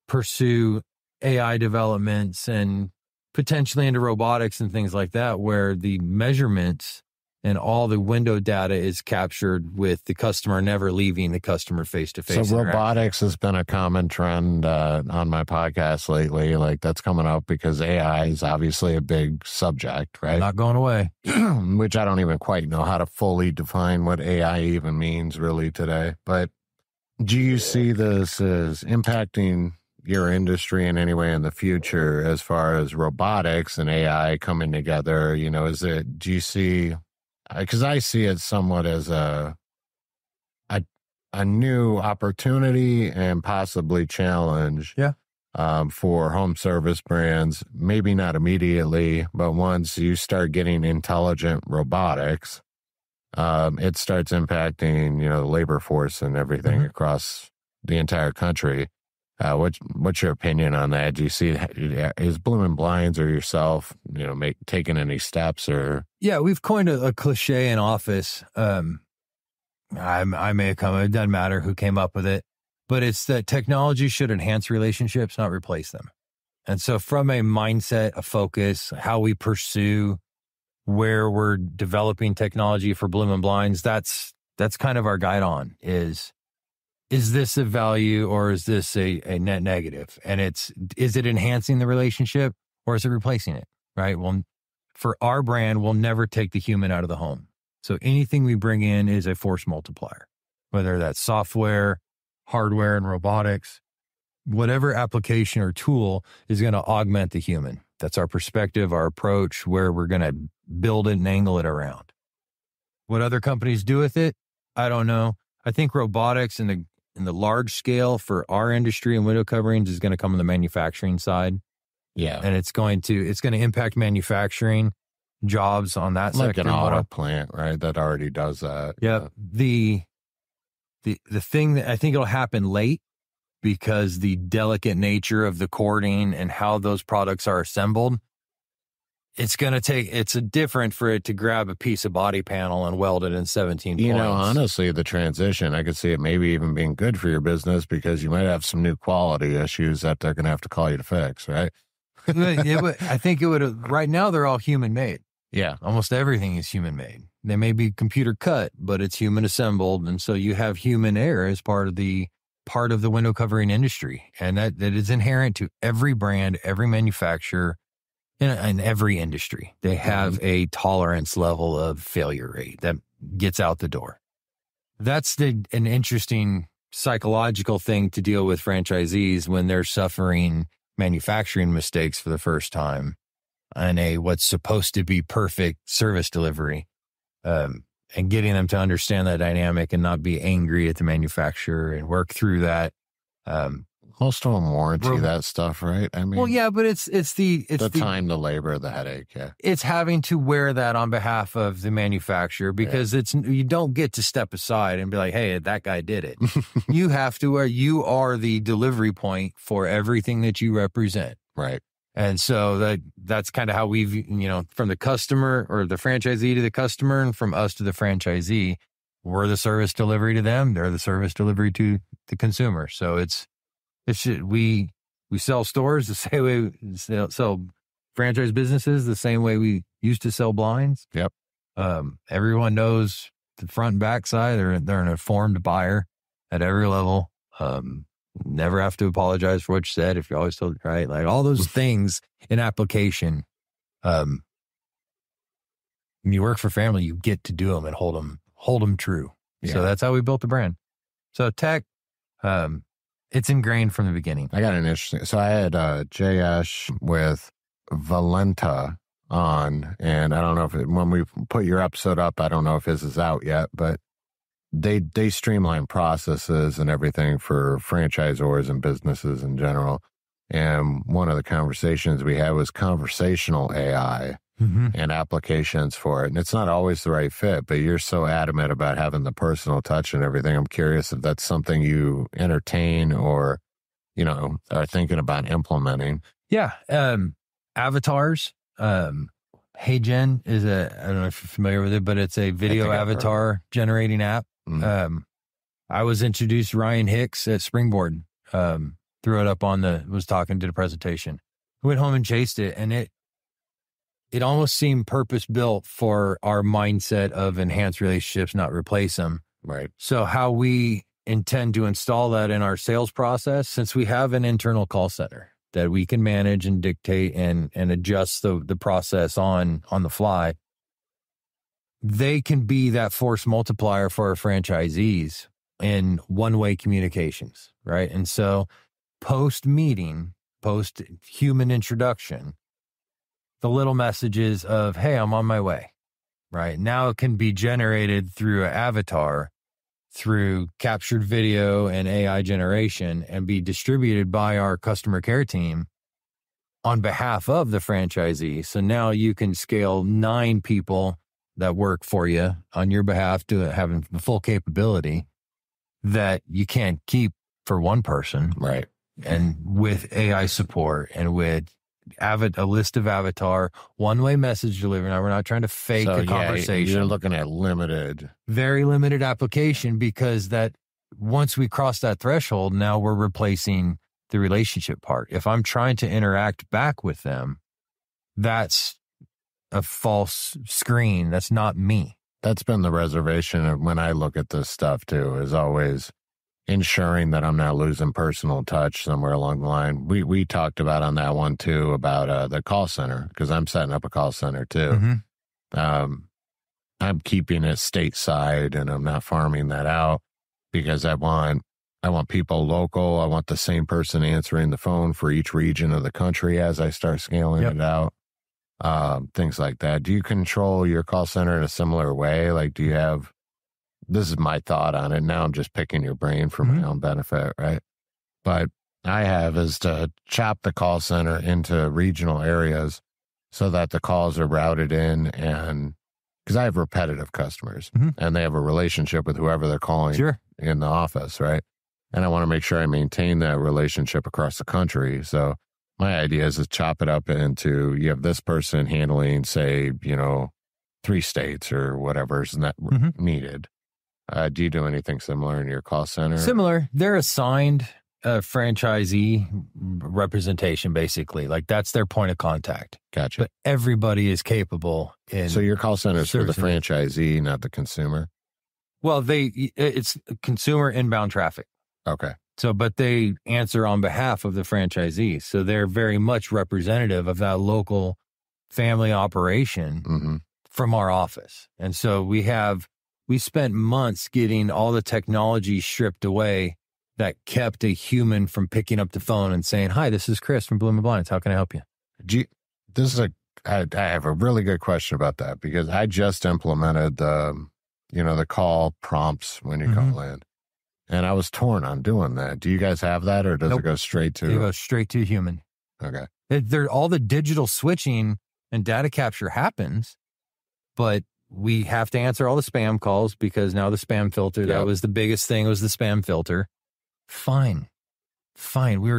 Speaker 3: pursue AI developments and potentially into robotics and things like that, where the measurements and all the window data is captured with the customer never leaving the customer face-to-face.
Speaker 2: So robotics has been a common trend on my podcast lately. Like, that's coming up because AI is obviously a big subject, right?
Speaker 3: Not going away.
Speaker 2: Which I don't even quite know how to fully define what AI even means really today. But do you see this as impacting your industry in any way in the future as far as robotics and AI coming together? You know, do you see... Because I see it somewhat as a new opportunity and possibly challenge for home service brands. Maybe not immediately, but once you start getting intelligent robotics, it starts impacting, the labor force and everything across the entire country. What's your opinion on that? Do you see, is Bloomin Blinds or yourself, taking any steps or?
Speaker 3: Yeah, we've coined a cliche in office. I may have come, it doesn't matter who came up with it, but it's that technology should enhance relationships, not replace them. And so from a mindset, a focus, how we pursue where we're developing technology for Bloomin Blinds, that's kind of our guide on is this a value or is this a net negative? And is it enhancing the relationship or is it replacing it? Right. Well, for our brand, we'll never take the human out of the home. So anything we bring in is a force multiplier, whether that's software, hardware, and robotics, whatever application or tool is going to augment the human. That's our perspective, our approach, where we're going to build it and angle it around. What other companies do with it, I don't know. I think robotics in the large scale for our industry and window coverings is going to come on the manufacturing side.
Speaker 2: Yeah.
Speaker 3: And it's going to impact manufacturing jobs on that
Speaker 2: like
Speaker 3: sector.
Speaker 2: Like an auto plant, right? That already does that.
Speaker 3: Yeah. The thing that I think it'll happen late because the delicate nature of the cording and how those products are assembled, it's different for it to grab a piece of body panel and weld it in 17 points.
Speaker 2: Honestly, the transition, I could see it maybe even being good for your business because you might have some new quality issues that they're going to have to call you to fix, right?
Speaker 3: I think it would. Right now, they're all human made.
Speaker 2: Yeah.
Speaker 3: Almost everything is human made. They may be computer cut, but it's human assembled. And so you have human error as part of the window covering industry. And that is inherent to every brand, every manufacturer, in every industry. They have a tolerance level of failure rate that gets out the door. That's an interesting psychological thing to deal with franchisees when they're suffering manufacturing mistakes for the first time and what's supposed to be perfect service delivery, and getting them to understand that dynamic and not be angry at the manufacturer and work through that.
Speaker 2: Most of them warranty that stuff, right? I mean,
Speaker 3: well, yeah, but it's the
Speaker 2: time, the labor, the headache. Yeah,
Speaker 3: it's having to wear that on behalf of the manufacturer because you don't get to step aside and be like, "Hey, that guy did it." You have to. You are the delivery point for everything that you represent,
Speaker 2: right?
Speaker 3: And so that's kind of how we've, from the customer or the franchisee to the customer, and from us to the franchisee, we're the service delivery to them. They're the service delivery to the consumer. So we sell stores the same way we sell franchise businesses the same way we used to sell blinds.
Speaker 2: Yep.
Speaker 3: Everyone knows the front and back side. They're an informed buyer at every level. Never have to apologize for what you said if you're always told right. Like all those things in application. When you work for family, you get to do them and hold them true. Yeah. So that's how we built the brand. So tech, it's ingrained from the beginning.
Speaker 2: I got an interesting. So I had Jayesh with Valenta on, and I don't know if when we put your episode up, I don't know if his is out yet, but they streamline processes and everything for franchisors and businesses in general. And one of the conversations we had was conversational AI and applications for it. And it's not always the right fit, but you're so adamant about having the personal touch and everything. I'm curious if that's something you entertain or, are thinking about implementing.
Speaker 3: Yeah. Avatars. HeyGen is I don't know if you're familiar with it, but it's a video avatar generating app. I was introduced to Ryan Hicks at Springboard. Threw it up was talking to the presentation. Went home and chased it, and it almost seemed purpose built for our mindset of enhance relationships, not replace them.
Speaker 2: Right.
Speaker 3: So how we intend to install that in our sales process, since we have an internal call center that we can manage and dictate and adjust the process on the fly, they can be that force multiplier for our franchisees in one-way communications, right? And so post-meeting, post-human introduction, the little messages of, hey, I'm on my way, right? Now it can be generated through an avatar, through captured video and AI generation, and be distributed by our customer care team on behalf of the franchisee. So now you can scale 9 people that work for you on your behalf to having the full capability that you can't keep for one person.
Speaker 2: Right.
Speaker 3: And with AI support and with a list of avatar, one-way message delivery. Now, we're not trying to fake a conversation.
Speaker 2: You're looking at
Speaker 3: very limited application, because that once we cross that threshold, now we're replacing the relationship part. If I'm trying to interact back with them, that's a false screen. That's not me.
Speaker 2: That's been the reservation of when I look at this stuff too, is always ensuring that I'm not losing personal touch somewhere along the line. We talked about on that one too, about the call center, because I'm setting up a call center too. I'm keeping it stateside and I'm not farming that out, because I want people local. I want the same person answering the phone for each region of the country as I start scaling it out. Things like that. Do you control your call center in a similar way? Like, do you have, this is my thought on it. Now I'm just picking your brain for my own benefit, right? But I have is to chop the call center into regional areas so that the calls are routed in, and because I have repetitive customers and they have a relationship with whoever they're calling in the office, right? And I want to make sure I maintain that relationship across the country. So my idea is to chop it up into, you have this person handling, say, 3 states or whatever is needed. Do you do anything similar in your call center?
Speaker 3: Similar. They're assigned a franchisee representation, basically. Like, that's their point of contact.
Speaker 2: Gotcha.
Speaker 3: But everybody is capable in.
Speaker 2: So your call center is for the franchisee, not the consumer?
Speaker 3: Well, it's consumer inbound traffic.
Speaker 2: Okay.
Speaker 3: So, but they answer on behalf of the franchisee. So they're very much representative of that local family operation from our office. And so we spent months getting all the technology stripped away that kept a human from picking up the phone and saying, hi, this is Chris from Bloomin Blinds. How can I help you?
Speaker 2: I have a really good question about that, because I just implemented the call prompts when you call in. And I was torn on doing that. Do you guys have that, or does it go straight to?
Speaker 3: It goes straight to human.
Speaker 2: Okay.
Speaker 3: All the digital switching and data capture happens, but we have to answer all the spam calls, because now the spam filter, that was the biggest thing, was the spam filter. Fine. We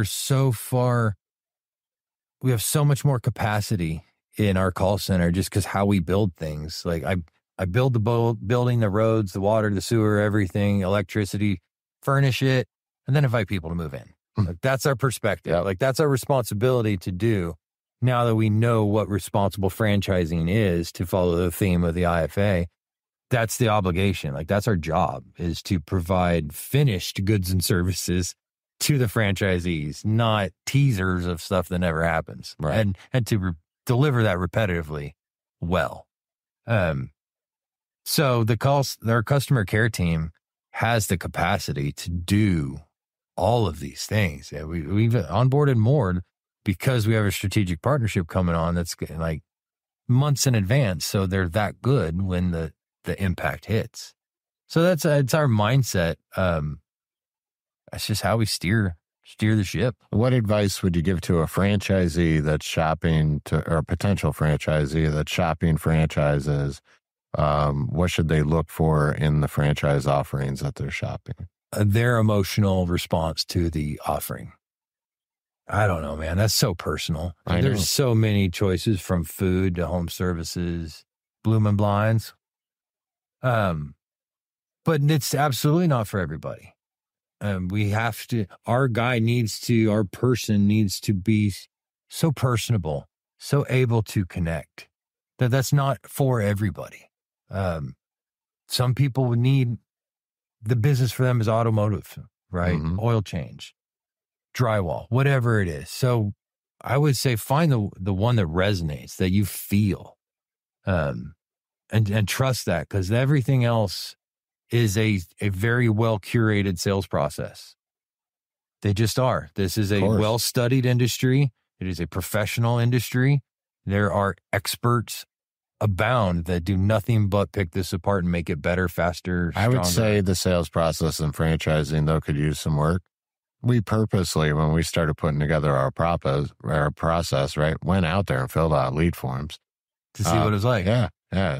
Speaker 3: have so much more capacity in our call center just because how we build things. Like I build the building, the roads, the water, the sewer, everything, electricity, furnish it, and then invite people to move in. Like, that's our perspective. Like, that's our responsibility to do. now that we know what responsible franchising is, to follow the theme of the IFA, that's the obligation. Like, that's our job, is to provide finished goods and services to the franchisees, not teasers of stuff that never happens.
Speaker 2: Right.
Speaker 3: And to deliver that repetitively well. So our customer care team has the capacity to do all of these things. Yeah, we've onboarded more because we have a strategic partnership coming on that's like months in advance. So they're that good when the impact hits. So it's our mindset. That's just how we steer the ship.
Speaker 2: What advice would you give to a franchisee that's shopping or a potential franchisee that's shopping franchises? What should they look for in the franchise offerings that they're shopping?
Speaker 3: Their emotional response to the offering. I don't know, man. That's so personal. There's so many choices, from food to home services, Bloomin Blinds. But it's absolutely not for everybody. Our person needs to be so personable, so able to connect, that's not for everybody. Some people would need, the business for them is automotive, right?
Speaker 2: Mm-hmm.
Speaker 3: Oil change, drywall, whatever it is. So I would say find the one that resonates, that you feel, and trust that, because everything else is a very well curated sales process. They just are. This is a well-studied industry. It is a professional industry. There are experts abound that do nothing but pick this apart and make it better, faster, stronger.
Speaker 2: I would say the sales process in franchising, though, could use some work. We purposely, when we started putting together our process, right, went out there and filled out lead forms
Speaker 3: to see what it's like.
Speaker 2: Yeah.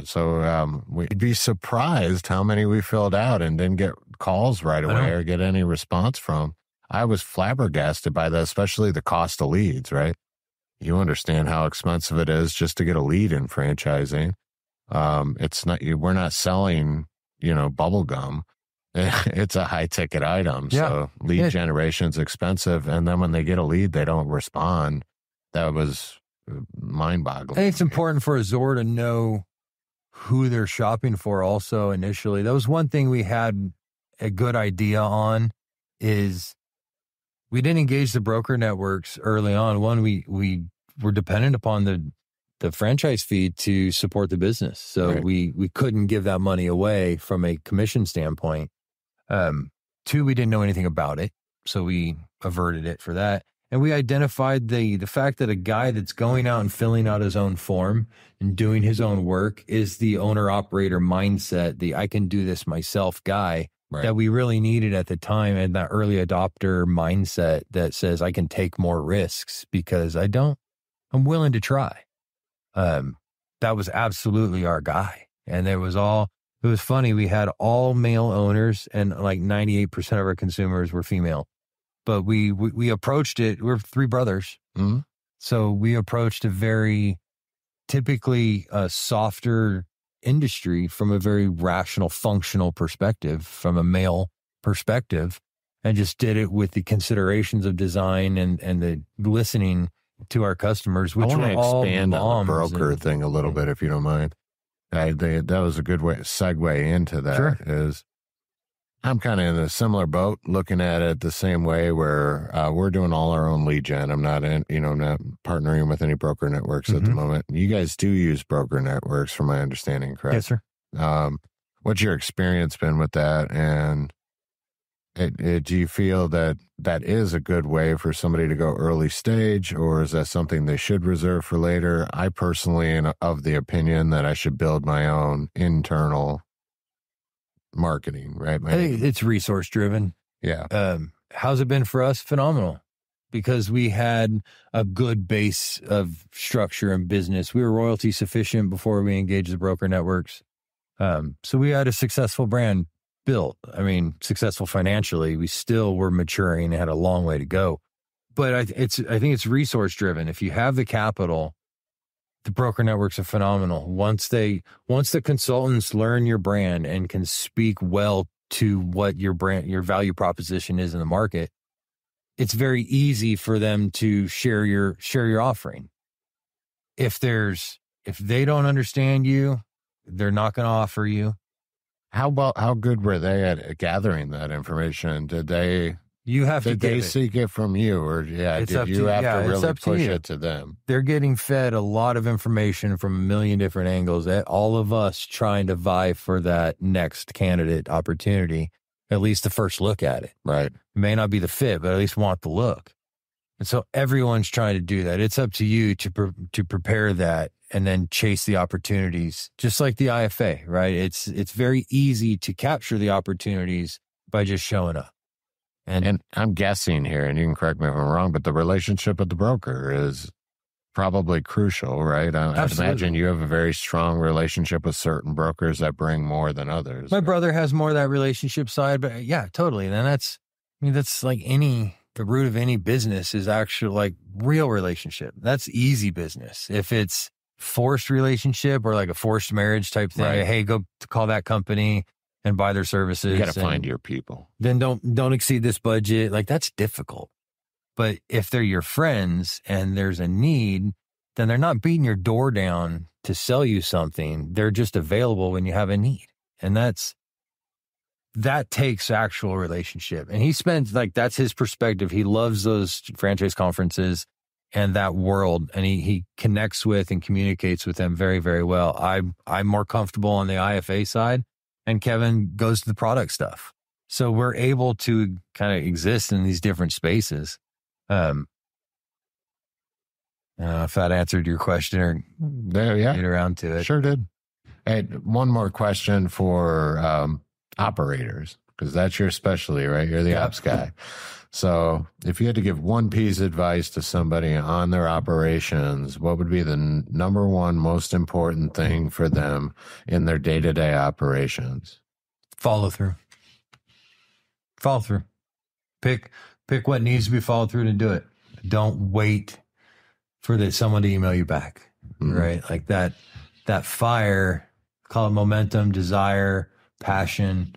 Speaker 2: So we'd be surprised how many we filled out and didn't get calls right away or get any response from. I was flabbergasted by that, especially the cost of leads, right? You understand how expensive it is just to get a lead in franchising. We're not selling, bubble gum. It's a high ticket item. Yeah. So lead generation's expensive. And then when they get a lead, they don't respond. That was mind-boggling.
Speaker 3: I think it's important for a Zor to know who they're shopping for also initially. That was one thing we had a good idea on, is we didn't engage the broker networks early on. One, we were dependent upon the franchise fee to support the business. So we couldn't give that money away from a commission standpoint. Two, we didn't know anything about it. So we averted it for that. And we identified the fact that a guy that's going out and filling out his own form and doing his own work is the owner-operator mindset, the I can do this myself guy that we really needed at the time, and that early adopter mindset that says I can take more risks because I'm willing to try. That was absolutely our guy. And it was funny. We had all male owners, and like 98% of our consumers were female. But we approached it. We're three brothers.
Speaker 2: Mm-hmm.
Speaker 3: So we approached a very typically softer industry from a very rational, functional perspective, from a male perspective, and just did it with the considerations of design and the listening to our customers, which were all
Speaker 2: expand on the
Speaker 3: moms
Speaker 2: broker thing a little bit, if you don't mind. That was a good segue into that.
Speaker 3: Sure.
Speaker 2: Is I'm kind of in a similar boat, looking at it the same way, where we're doing all our own lead gen. I'm not not partnering with any broker networks at the moment. You guys do use broker networks, from my understanding, correct?
Speaker 3: Yes, sir.
Speaker 2: What's your experience been with that? And do you feel that is a good way for somebody to go early stage, or is that something they should reserve for later? I personally am of the opinion that I should build my own internal marketing, right?
Speaker 3: I think it's resource driven.
Speaker 2: Yeah.
Speaker 3: How's it been for us? Phenomenal, because we had a good base of structure and business. We were royalty sufficient before we engaged the broker networks. So we had a successful brand built. I mean, successful financially. We still were maturing and had a long way to go. But I think it's resource driven. If you have the capital, the broker networks are phenomenal. Once the consultants learn your brand and can speak well to what your value proposition is in the market, it's very easy for them to share your offering. if they don't understand you, they're not going to offer you.
Speaker 2: How good were they at gathering that information? Did they seek it from you, or did you have to really push it to them?
Speaker 3: They're getting fed a lot of information from a million different angles. All of us trying to vie for that next candidate opportunity, at least the first look at it.
Speaker 2: Right.
Speaker 3: It may not be the fit, but at least want the look. And so everyone's trying to do that. It's up to you to prepare that and then chase the opportunities, just like the IFA, right? It's very easy to capture the opportunities by just showing up.
Speaker 2: And I'm guessing here, and you can correct me if I'm wrong, but the relationship with the broker is probably crucial, right? I'd imagine you have a very strong relationship with certain brokers that bring more than others.
Speaker 3: My brother has more of that relationship side, but yeah, totally. And that's like the root of any business is actually like real relationship. That's easy business. If it's forced relationship or like a forced marriage type thing, right. Hey, go call that company and buy their services.
Speaker 2: You got to find your people.
Speaker 3: Then don't exceed this budget. Like, that's difficult. But if they're your friends and there's a need, then they're not beating your door down to sell you something. They're just available when you have a need. And that takes actual relationship. And he spends, that's his perspective. He loves those franchise conferences and that world. And he connects with and communicates with them very, very well. I'm more comfortable on the IFA side, and Kevin goes to the product stuff. So we're able to kind of exist in these different spaces. I don't know if that answered your question or get around to it.
Speaker 2: Sure did. Hey, one more question for operators, because that's your specialty, right? You're the ops guy. So if you had to give one piece of advice to somebody on their operations, what would be the number one most important thing for them in their day-to-day operations?
Speaker 3: Follow through. Pick what needs to be followed through to do it. Don't wait for someone to email you back, right? Like that fire, call it momentum, desire, passion,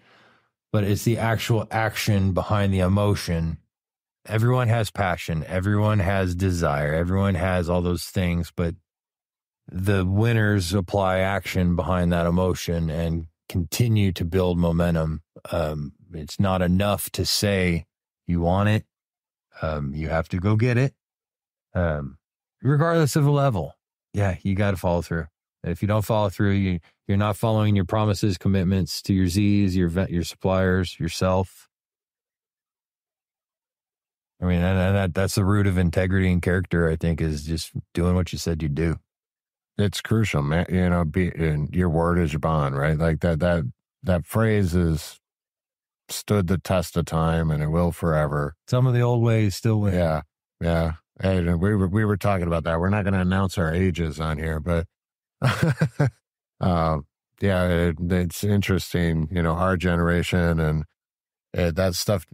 Speaker 3: but it's the actual action behind the emotion. Everyone has passion. Everyone has desire. Everyone has all those things, but the winners apply action behind that emotion and continue to build momentum. It's not enough to say you want it. You have to go get it. Regardless of the level. Yeah, you got to follow through. If you don't follow through, you're not following your promises, commitments to your Z's, your suppliers, yourself. I mean, and that's the root of integrity and character, I think, is just doing what you said you'd do.
Speaker 2: It's crucial, man. And your word is your bond, right? Like that phrase has stood the test of time, and it will forever.
Speaker 3: Some of the old ways still win.
Speaker 2: Yeah. Hey, we were talking about that. We're not going to announce our ages on here, but it's interesting. Our generation and that stuff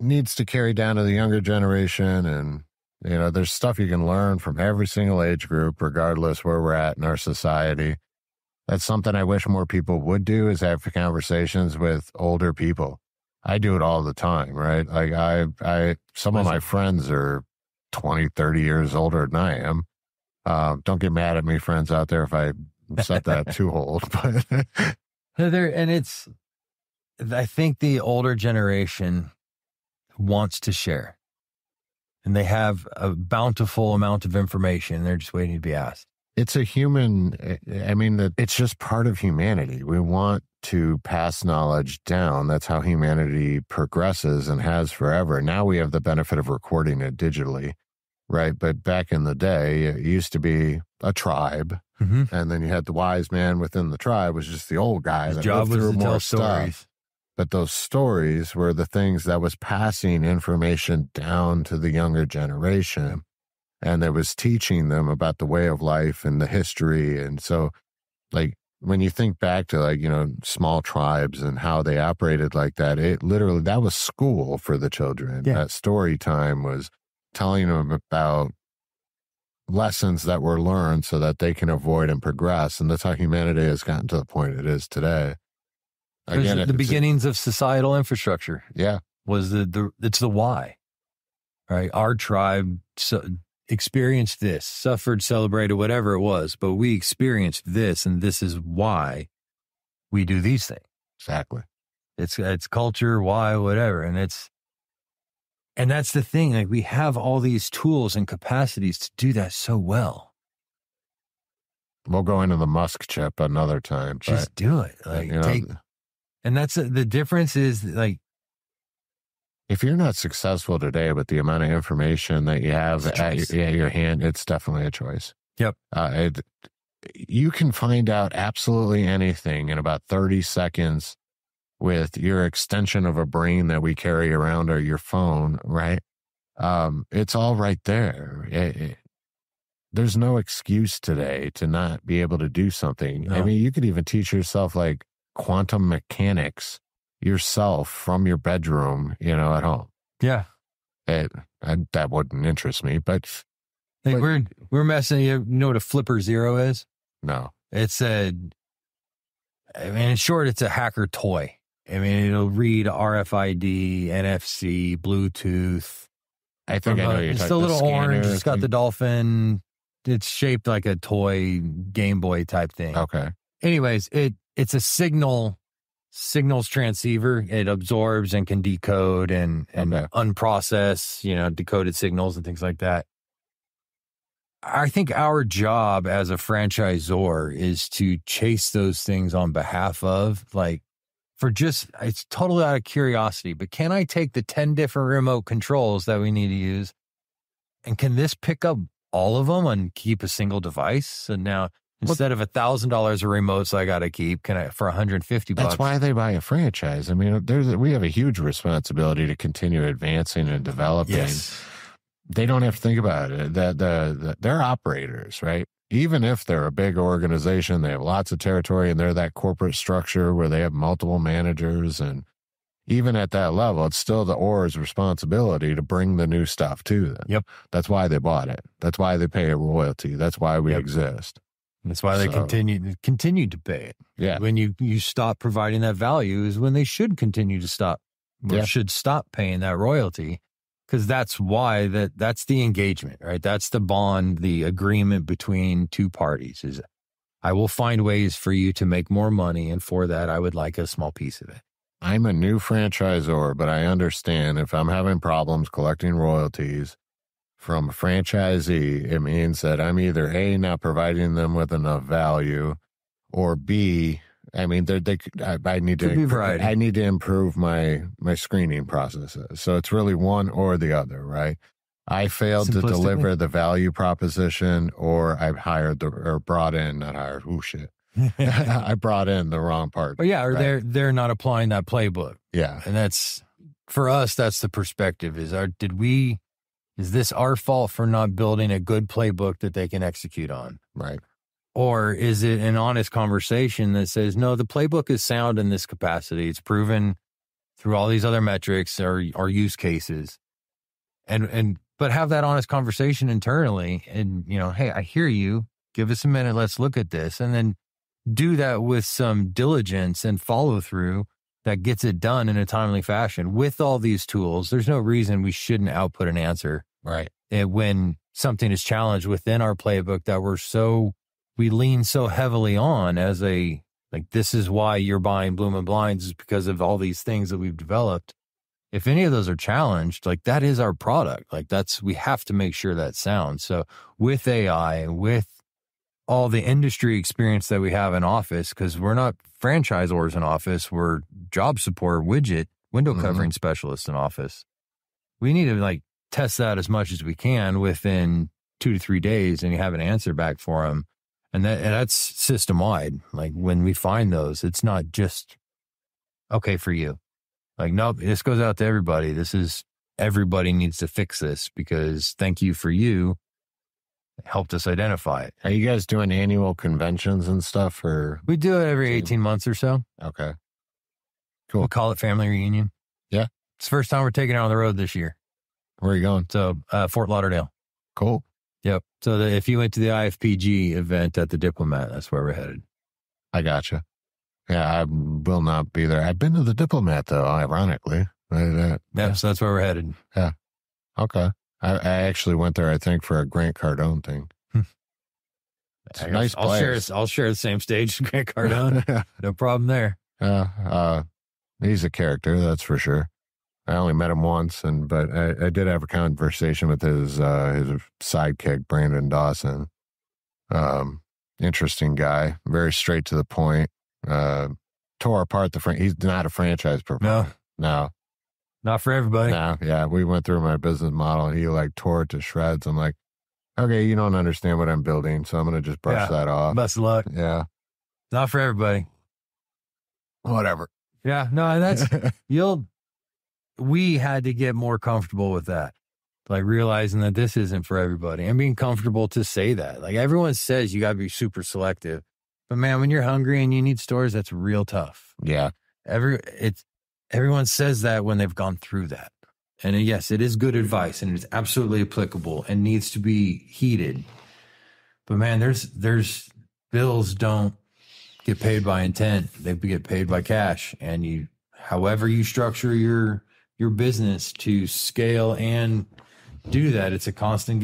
Speaker 2: needs to carry down to the younger generation, and there's stuff you can learn from every single age group, regardless where we're at in our society. That's something I wish more people would do, is have conversations with older people. I do it all the time, right? Like some of my friends are 20, 30 years older than I am. Don't get mad at me, friends out there, if I set that too old, but
Speaker 3: I think the older generation wants to share, and they have a bountiful amount of information. They're just waiting to be asked.
Speaker 2: It's it's just part of humanity. We want to pass knowledge down. That's how humanity progresses and has forever. Now we have the benefit of recording it digitally, right? But back in the day, it used to be a tribe, and then you had the wise man within the tribe, was just the old guy that lived through more stuff. But those stories were the things that was passing information down to the younger generation. And it was teaching them about the way of life and the history. And so, like, when you think back to, small tribes and how they operated like that, that was school for the children.
Speaker 3: Yeah.
Speaker 2: That story time was telling them about lessons that were learned so that they can avoid and progress. And that's how humanity has gotten to the point it is today. Again,
Speaker 3: the beginnings of societal infrastructure.
Speaker 2: Yeah.
Speaker 3: Was it's the why, right? Our tribe experienced this, suffered, celebrated, whatever it was, but we experienced this, and this is why we do these things.
Speaker 2: Exactly.
Speaker 3: It's culture, why, whatever. And that's the thing. Like, we have all these tools and capacities to do that so well.
Speaker 2: We'll go into the Musk chip another time.
Speaker 3: Just do it. Like, and that's the difference is, like,
Speaker 2: if you're not successful today with the amount of information that you have at your hand, it's definitely a choice.
Speaker 3: Yep.
Speaker 2: You can find out absolutely anything in about 30 seconds with your extension of a brain that we carry around, or your phone, right? It's all right there. There's no excuse today to not be able to do something. No. I mean, you could even teach yourself like quantum mechanics yourself from your bedroom, at home.
Speaker 3: Yeah.
Speaker 2: That wouldn't interest me, but
Speaker 3: we're messing. You know what a flipper zero is?
Speaker 2: No.
Speaker 3: It's in short, it's a hacker toy. I mean, it'll read RFID, NFC, Bluetooth.
Speaker 2: I think I know you're talking about.
Speaker 3: It's the little orange. It's got the dolphin. It's shaped like a toy Game Boy type thing.
Speaker 2: Okay.
Speaker 3: Anyways, it's a signals transceiver. It absorbs and can decode and unprocess, decoded signals and things like that. I think our job as a franchisor is to chase those things on behalf of, like, it's totally out of curiosity, but can I take the 10 different remote controls that we need to use, and can this pick up all of them and keep a single device? So now, instead of $1,000 of remotes I got to keep, can I, for $150?
Speaker 2: That's why they buy a franchise. I mean, we have a huge responsibility to continue advancing and developing.
Speaker 3: Yes.
Speaker 2: They don't have to think about it. They're operators, right? Even if they're a big organization, they have lots of territory, and they're that corporate structure where they have multiple managers. And even at that level, it's still the OR's responsibility to bring the new stuff to them.
Speaker 3: Yep.
Speaker 2: That's why they bought it. That's why they pay a royalty. That's why we exist.
Speaker 3: That's why they continue to pay it.
Speaker 2: Yeah.
Speaker 3: When you stop providing that value is when they should continue to stop, or should stop paying that royalty. Because that's why that's the engagement, right? That's the bond, the agreement between two parties is, I will find ways for you to make more money, and for that, I would like a small piece of it.
Speaker 2: I'm a new franchisor, but I understand if I'm having problems collecting royalties from a franchisee, it means that I'm either A, not providing them with enough value, or B, I mean, I need to improve my screening processes. So it's really one or the other, right? I failed to deliver the value proposition, or I've brought in I brought in the wrong part.
Speaker 3: Or they're not applying that playbook.
Speaker 2: Yeah.
Speaker 3: And that's, for us, that's the perspective is is this our fault for not building a good playbook that they can execute on?
Speaker 2: Right.
Speaker 3: Or is it an honest conversation that says, no, the playbook is sound in this capacity. It's proven through all these other metrics or use cases. But have that honest conversation internally and, hey, I hear you. Give us a minute. Let's look at this. And then do that with some diligence and follow through that gets it done in a timely fashion. With all these tools, there's no reason we shouldn't output an answer.
Speaker 2: Right.
Speaker 3: And when something is challenged within our playbook that we lean so heavily on as this is why you're buying Bloomin Blinds, is because of all these things that we've developed. If any of those are challenged, that is our product. We have to make sure that sounds. So with AI, with all the industry experience that we have in office, because we're not franchisors in office, we're job support window covering specialists in office. We need to test that as much as we can within 2 to 3 days, and you have an answer back for them. And that's system wide. When we find those, it's not just okay for you. Nope, this goes out to everybody. Everybody needs to fix this, because thank you for you helped us identify it.
Speaker 2: Are you guys doing annual conventions and stuff? Or
Speaker 3: we do it every 18 months or so.
Speaker 2: Okay. Cool.
Speaker 3: We call it family reunion.
Speaker 2: Yeah.
Speaker 3: It's the first time we're taking it on the road this year.
Speaker 2: Where are you going?
Speaker 3: So Fort Lauderdale.
Speaker 2: Cool.
Speaker 3: Yep. So if you went to the IFPG event at the Diplomat, that's where we're headed.
Speaker 2: I gotcha. Yeah, I will not be there. I've been to the Diplomat, though, ironically.
Speaker 3: So that's where we're headed.
Speaker 2: Yeah. Okay. I actually went there, I think, for a Grant Cardone thing. It's a nice place.
Speaker 3: I'll share the same stage as Grant Cardone. No problem there.
Speaker 2: He's a character, that's for sure. I only met him once, but I did have a conversation with his sidekick, Brandon Dawson. Interesting guy, very straight to the point. Tore apart he's not a franchise proponent. No.
Speaker 3: Not for everybody.
Speaker 2: No, yeah. We went through my business model and he like tore it to shreds. I'm like, okay, you don't understand what I'm building, so I'm going to just brush that off.
Speaker 3: Best of luck.
Speaker 2: Yeah.
Speaker 3: Not for everybody.
Speaker 2: Whatever.
Speaker 3: Yeah, no, we had to get more comfortable with that. Like realizing that this isn't for everybody and being comfortable to say that. Like everyone says you got to be super selective. But man, when you're hungry and you need stores, that's real tough.
Speaker 2: Yeah.
Speaker 3: Everyone says that when they've gone through that. And yes, it is good advice and it's absolutely applicable and needs to be heeded. But man, there's bills don't get paid by intent. They get paid by cash. And however you structure your business to scale and do that, it's a constant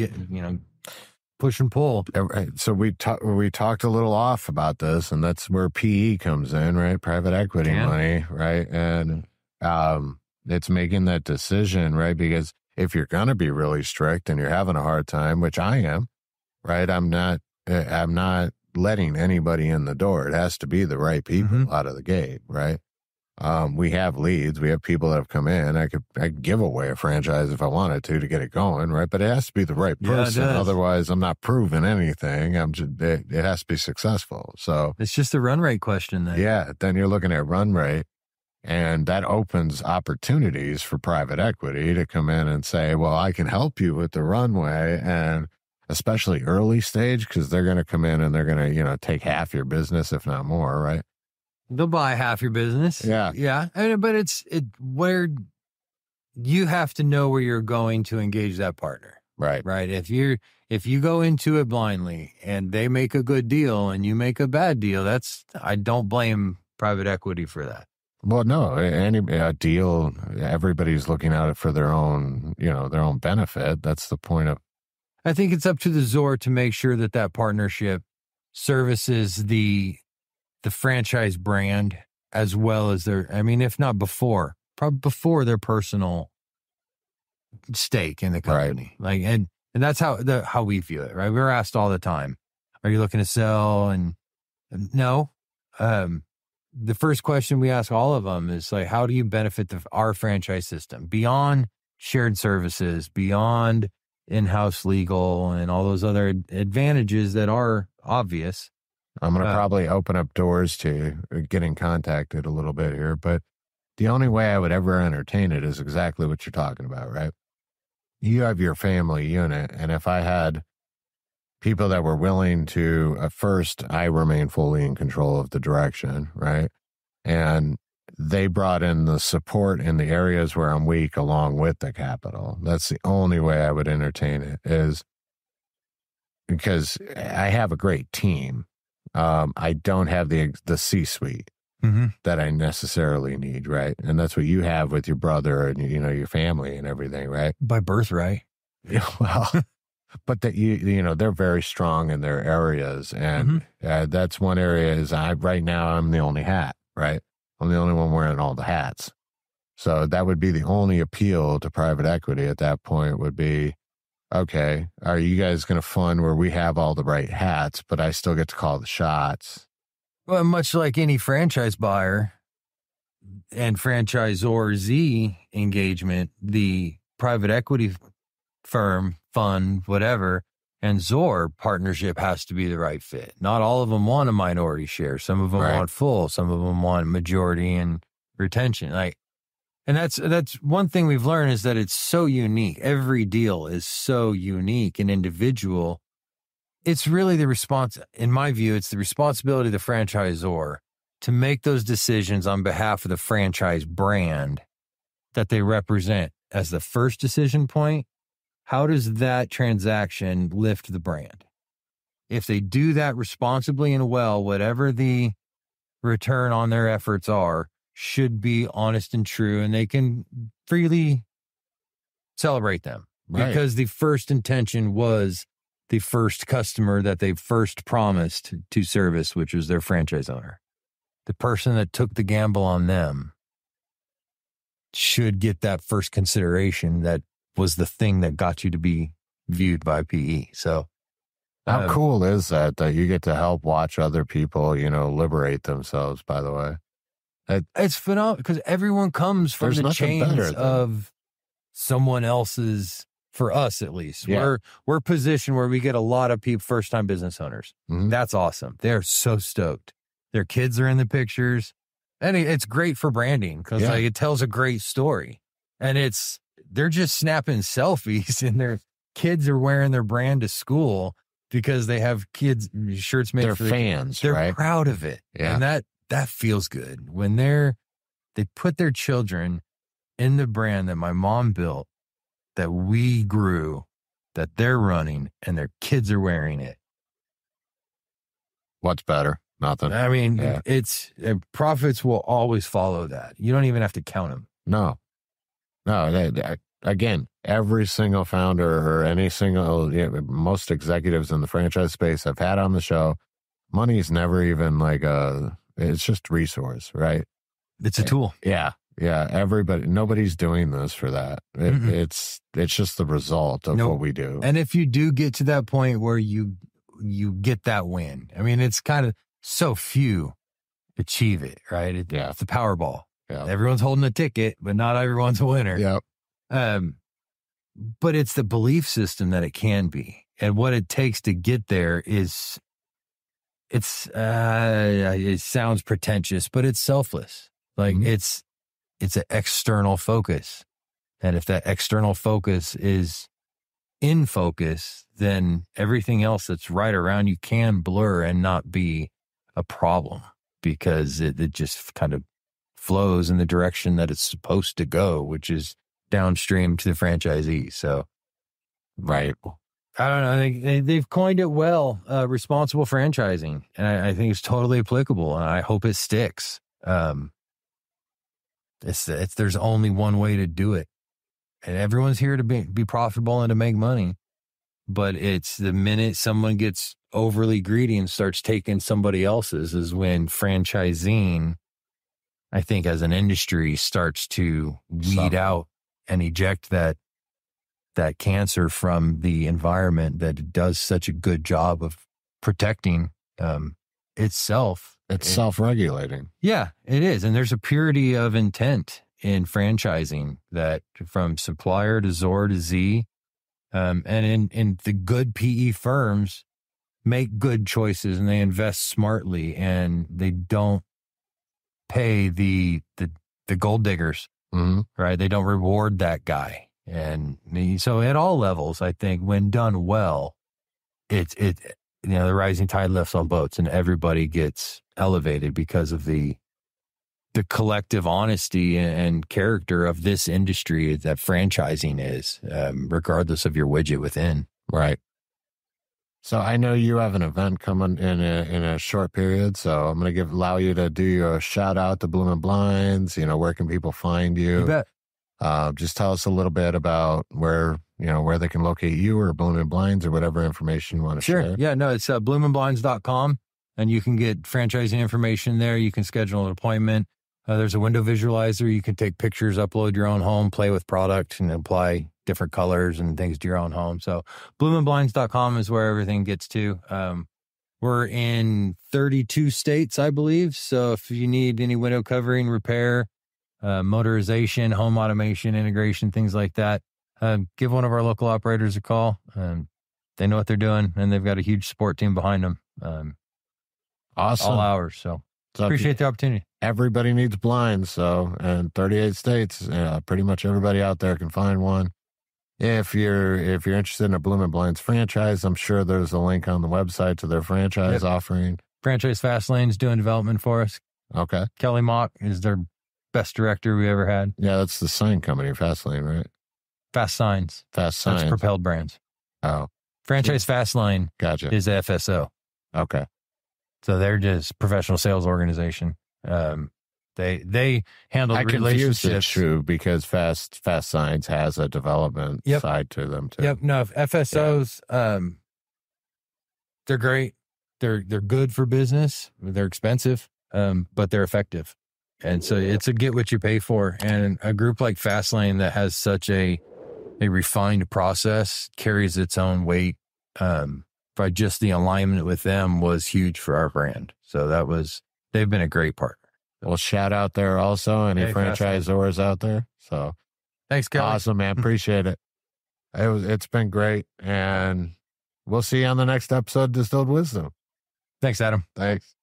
Speaker 3: push and pull.
Speaker 2: So we talked a little off about this, and that's where PE comes in, right? Private equity money, right? And it's making that decision, right? Because if you're going to be really strict and you're having a hard time, which I am, right? I'm not letting anybody in the door. It has to be the right people out of the gate, right? We have leads. We have people that have come in. I could give away a franchise if I wanted to get it going, right? But it has to be the right person. Otherwise, I'm not proving anything. It has to be successful. So
Speaker 3: it's just a run rate question then.
Speaker 2: Yeah. Then you're looking at run rate, and that opens opportunities for private equity to come in and say, well, I can help you with the runway, and especially early stage, because they're going to come in and they're going to, take half your business, if not more, right?
Speaker 3: They'll buy half your business.
Speaker 2: Yeah.
Speaker 3: Yeah. But it's where you have to know where you're going to engage that partner.
Speaker 2: Right.
Speaker 3: Right. If you go into it blindly and they make a good deal and you make a bad deal, I don't blame private equity for that.
Speaker 2: Well, no, any deal, everybody's looking at it for their own benefit. That's the point of.
Speaker 3: I think it's up to the ZOR to make sure that partnership services the franchise brand as well as if not before, probably before their personal stake in the company.
Speaker 2: Right.
Speaker 3: Like, and that's how we view it, right? We're asked all the time, are you looking to sell? And no, the first question we ask all of them is like, how do you benefit our franchise system beyond shared services, beyond in-house legal and all those other advantages that are obvious?
Speaker 2: I'm going to probably open up doors to getting contacted a little bit here, but the only way I would ever entertain it is exactly what you're talking about, right? You have your family unit, and if I had people that were willing to, first, I remain fully in control of the direction, right? And they brought in the support in the areas where I'm weak along with the capital. That's the only way I would entertain it, is because I have a great team. I don't have the C-suite that I necessarily need, right? And that's what you have with your brother and your family and everything, right?
Speaker 3: By birthright.
Speaker 2: Well, but that they're very strong in their areas, and that's one area. Is right now I'm the only hat, right? I'm the only one wearing all the hats, so that would be the only appeal to private equity at that point. Would be, okay, are you guys going to fund where we have all the right hats, but I still get to call the shots?
Speaker 3: Well, much like any franchise buyer and franchisor Z engagement, the private equity firm, fund, whatever, and ZOR partnership has to be the right fit. Not all of them want a minority share. Some of them want full. Some of them want majority and retention. And that's one thing we've learned, is that it's so unique. Every deal is so unique and individual. It's really in my view, it's the responsibility of the franchisor to make those decisions on behalf of the franchise brand that they represent as the first decision point. How does that transaction lift the brand? If they do that responsibly and well, whatever the return on their efforts are, should be honest and true, and they can freely celebrate them.
Speaker 2: Right.
Speaker 3: because the first intention was the first customer that they first promised to service, which was their franchise owner. The person that took the gamble on them should get that first consideration that was the thing that got you to be viewed by PE. So
Speaker 2: How cool is that you get to help watch other people, liberate themselves, by the way?
Speaker 3: it's phenomenal because everyone comes from
Speaker 2: There's
Speaker 3: the
Speaker 2: nothing
Speaker 3: chains
Speaker 2: better than-
Speaker 3: of someone else's, for us at least.
Speaker 2: Yeah.
Speaker 3: We're positioned where we get a lot of people, first-time business owners.
Speaker 2: Mhm.
Speaker 3: That's awesome. They're so stoked. Their kids are in the pictures. And it's great for branding because
Speaker 2: Yeah.
Speaker 3: it tells a great story. And they're just snapping selfies and their kids are wearing their brand to school because they have kids shirts made
Speaker 2: They're
Speaker 3: for
Speaker 2: fans,
Speaker 3: They're
Speaker 2: right?
Speaker 3: proud of it.
Speaker 2: Yeah.
Speaker 3: And that feels good when they put their children in the brand that my mom built, that we grew, that they're running, and their kids are wearing it.
Speaker 2: What's better? Nothing.
Speaker 3: I mean,
Speaker 2: Yeah.
Speaker 3: profits will always follow that. You don't even have to count them.
Speaker 2: No. Again, every single founder or any single, most executives in the franchise space I've had on the show, money's never even it's just resource, right?
Speaker 3: It's a tool.
Speaker 2: Yeah. Nobody's doing this for that. It's just the result of
Speaker 3: Nope.
Speaker 2: what we do.
Speaker 3: And if you do get to that point where you get that win, I mean, it's kind of so few achieve it, right?
Speaker 2: Yeah.
Speaker 3: It's the Powerball.
Speaker 2: Yeah.
Speaker 3: Everyone's holding a ticket, but not everyone's a winner.
Speaker 2: Yep.
Speaker 3: But it's the belief system that it can be. And what it takes to get there is, it sounds pretentious, but it's selfless. It's an external focus. And if that external focus is in focus, then everything else that's right around you can blur and not be a problem because it just kind of flows in the direction that it's supposed to go, which is downstream to the franchisee. So,
Speaker 2: Right.
Speaker 3: I don't know. I think they've coined it well, responsible franchising. And I think it's totally applicable and I hope it sticks. There's only one way to do it. And everyone's here to be profitable and to make money. But it's the minute someone gets overly greedy and starts taking somebody else's is when franchising, I think as an industry, starts to weed out and eject that cancer from the environment that does such a good job of protecting itself.
Speaker 2: It's self-regulating.
Speaker 3: Yeah, it is. And there's a purity of intent in franchising that from supplier to Zor to Z, and in the good PE firms make good choices and they invest smartly and they don't pay the gold diggers, right? They don't reward that guy. And so at all levels, I think when done well, the rising tide lifts all boats and everybody gets elevated because of the collective honesty and character of this industry that franchising is, regardless of your widget within.
Speaker 2: Right. So I know you have an event coming in a short period, so I'm going to allow you to do your shout out to Bloomin Blinds. Where can people find you?
Speaker 3: You bet.
Speaker 2: Just tell us a little bit about where they can locate you or Bloomin Blinds or whatever information you want to share.
Speaker 3: Sure. Yeah, no, it's bloominblinds.com and you can get franchising information there. You can schedule an appointment. There's a window visualizer. You can take pictures, upload your own home, play with product and apply different colors and things to your own home. So bloominblinds.com is where everything gets to. We're in 32 states, I believe. So if you need any window covering, repair, motorization, home automation, integration, things like that, give one of our local operators a call. They know what they're doing and they've got a huge support team behind them.
Speaker 2: Awesome.
Speaker 3: All hours. So appreciate the opportunity.
Speaker 2: Everybody needs blinds. So in 38 states, pretty much everybody out there can find one. If you're interested in a Bloomin Blinds franchise, I'm sure there's a link on the website to their franchise offering.
Speaker 3: Franchise Fastlane's doing development for us.
Speaker 2: Okay.
Speaker 3: Kelly Mock is their best director we ever had.
Speaker 2: Yeah, that's the sign company, Fastlane, right?
Speaker 3: Fast Signs.
Speaker 2: Fast Signs.
Speaker 3: That's Propelled Brands.
Speaker 2: Oh.
Speaker 3: Franchise Fastlane
Speaker 2: Gotcha.
Speaker 3: is FSO.
Speaker 2: Okay.
Speaker 3: So they're just professional sales organization. They handle
Speaker 2: I confused it,
Speaker 3: relationships.
Speaker 2: true, because Fast Signs has a development side to them too.
Speaker 3: Yep. No, FSOs, they're great. They're good for business. They're expensive, but they're effective. And so it's a get what you pay for. And a group like Fastlane that has such a refined process carries its own weight. By just the alignment with them was huge for our brand. So they've been a great partner.
Speaker 2: Well, shout out there also, any franchisors out there. So
Speaker 3: thanks, Kelly.
Speaker 2: Awesome, man. Appreciate it. It's been great. And we'll see you on the next episode of Distilled Wisdom.
Speaker 3: Thanks, Adam.
Speaker 2: Thanks.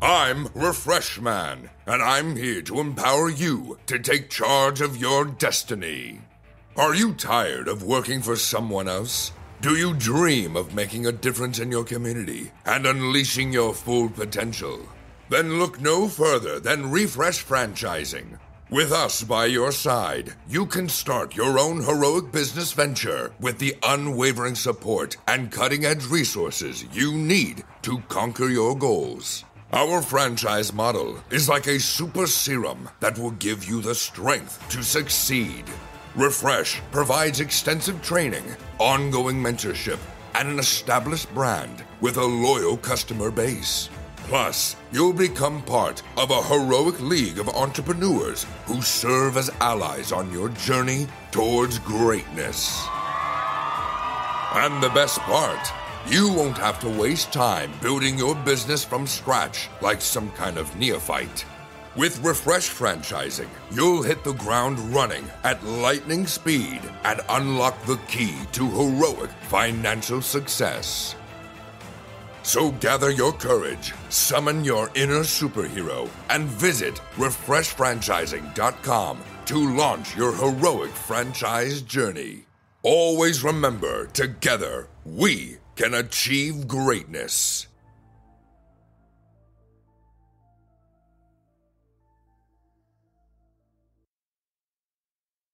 Speaker 1: I'm Refresh Man, and I'm here to empower you to take charge of your destiny. Are you tired of working for someone else? Do you dream of making a difference in your community and unleashing your full potential? Then look no further than Refresh Franchising. With us by your side, you can start your own heroic business venture with the unwavering support and cutting-edge resources you need to conquer your goals. Our franchise model is like a super serum that will give you the strength to succeed. Refresh provides extensive training, ongoing mentorship, and an established brand with a loyal customer base. Plus, you'll become part of a heroic league of entrepreneurs who serve as allies on your journey towards greatness. And the best part, you won't have to waste time building your business from scratch like some kind of neophyte. With Refresh Franchising, you'll hit the ground running at lightning speed and unlock the key to heroic financial success. So gather your courage, summon your inner superhero, and visit refreshfranchising.com to launch your heroic franchise journey. Always remember, together, we can achieve greatness.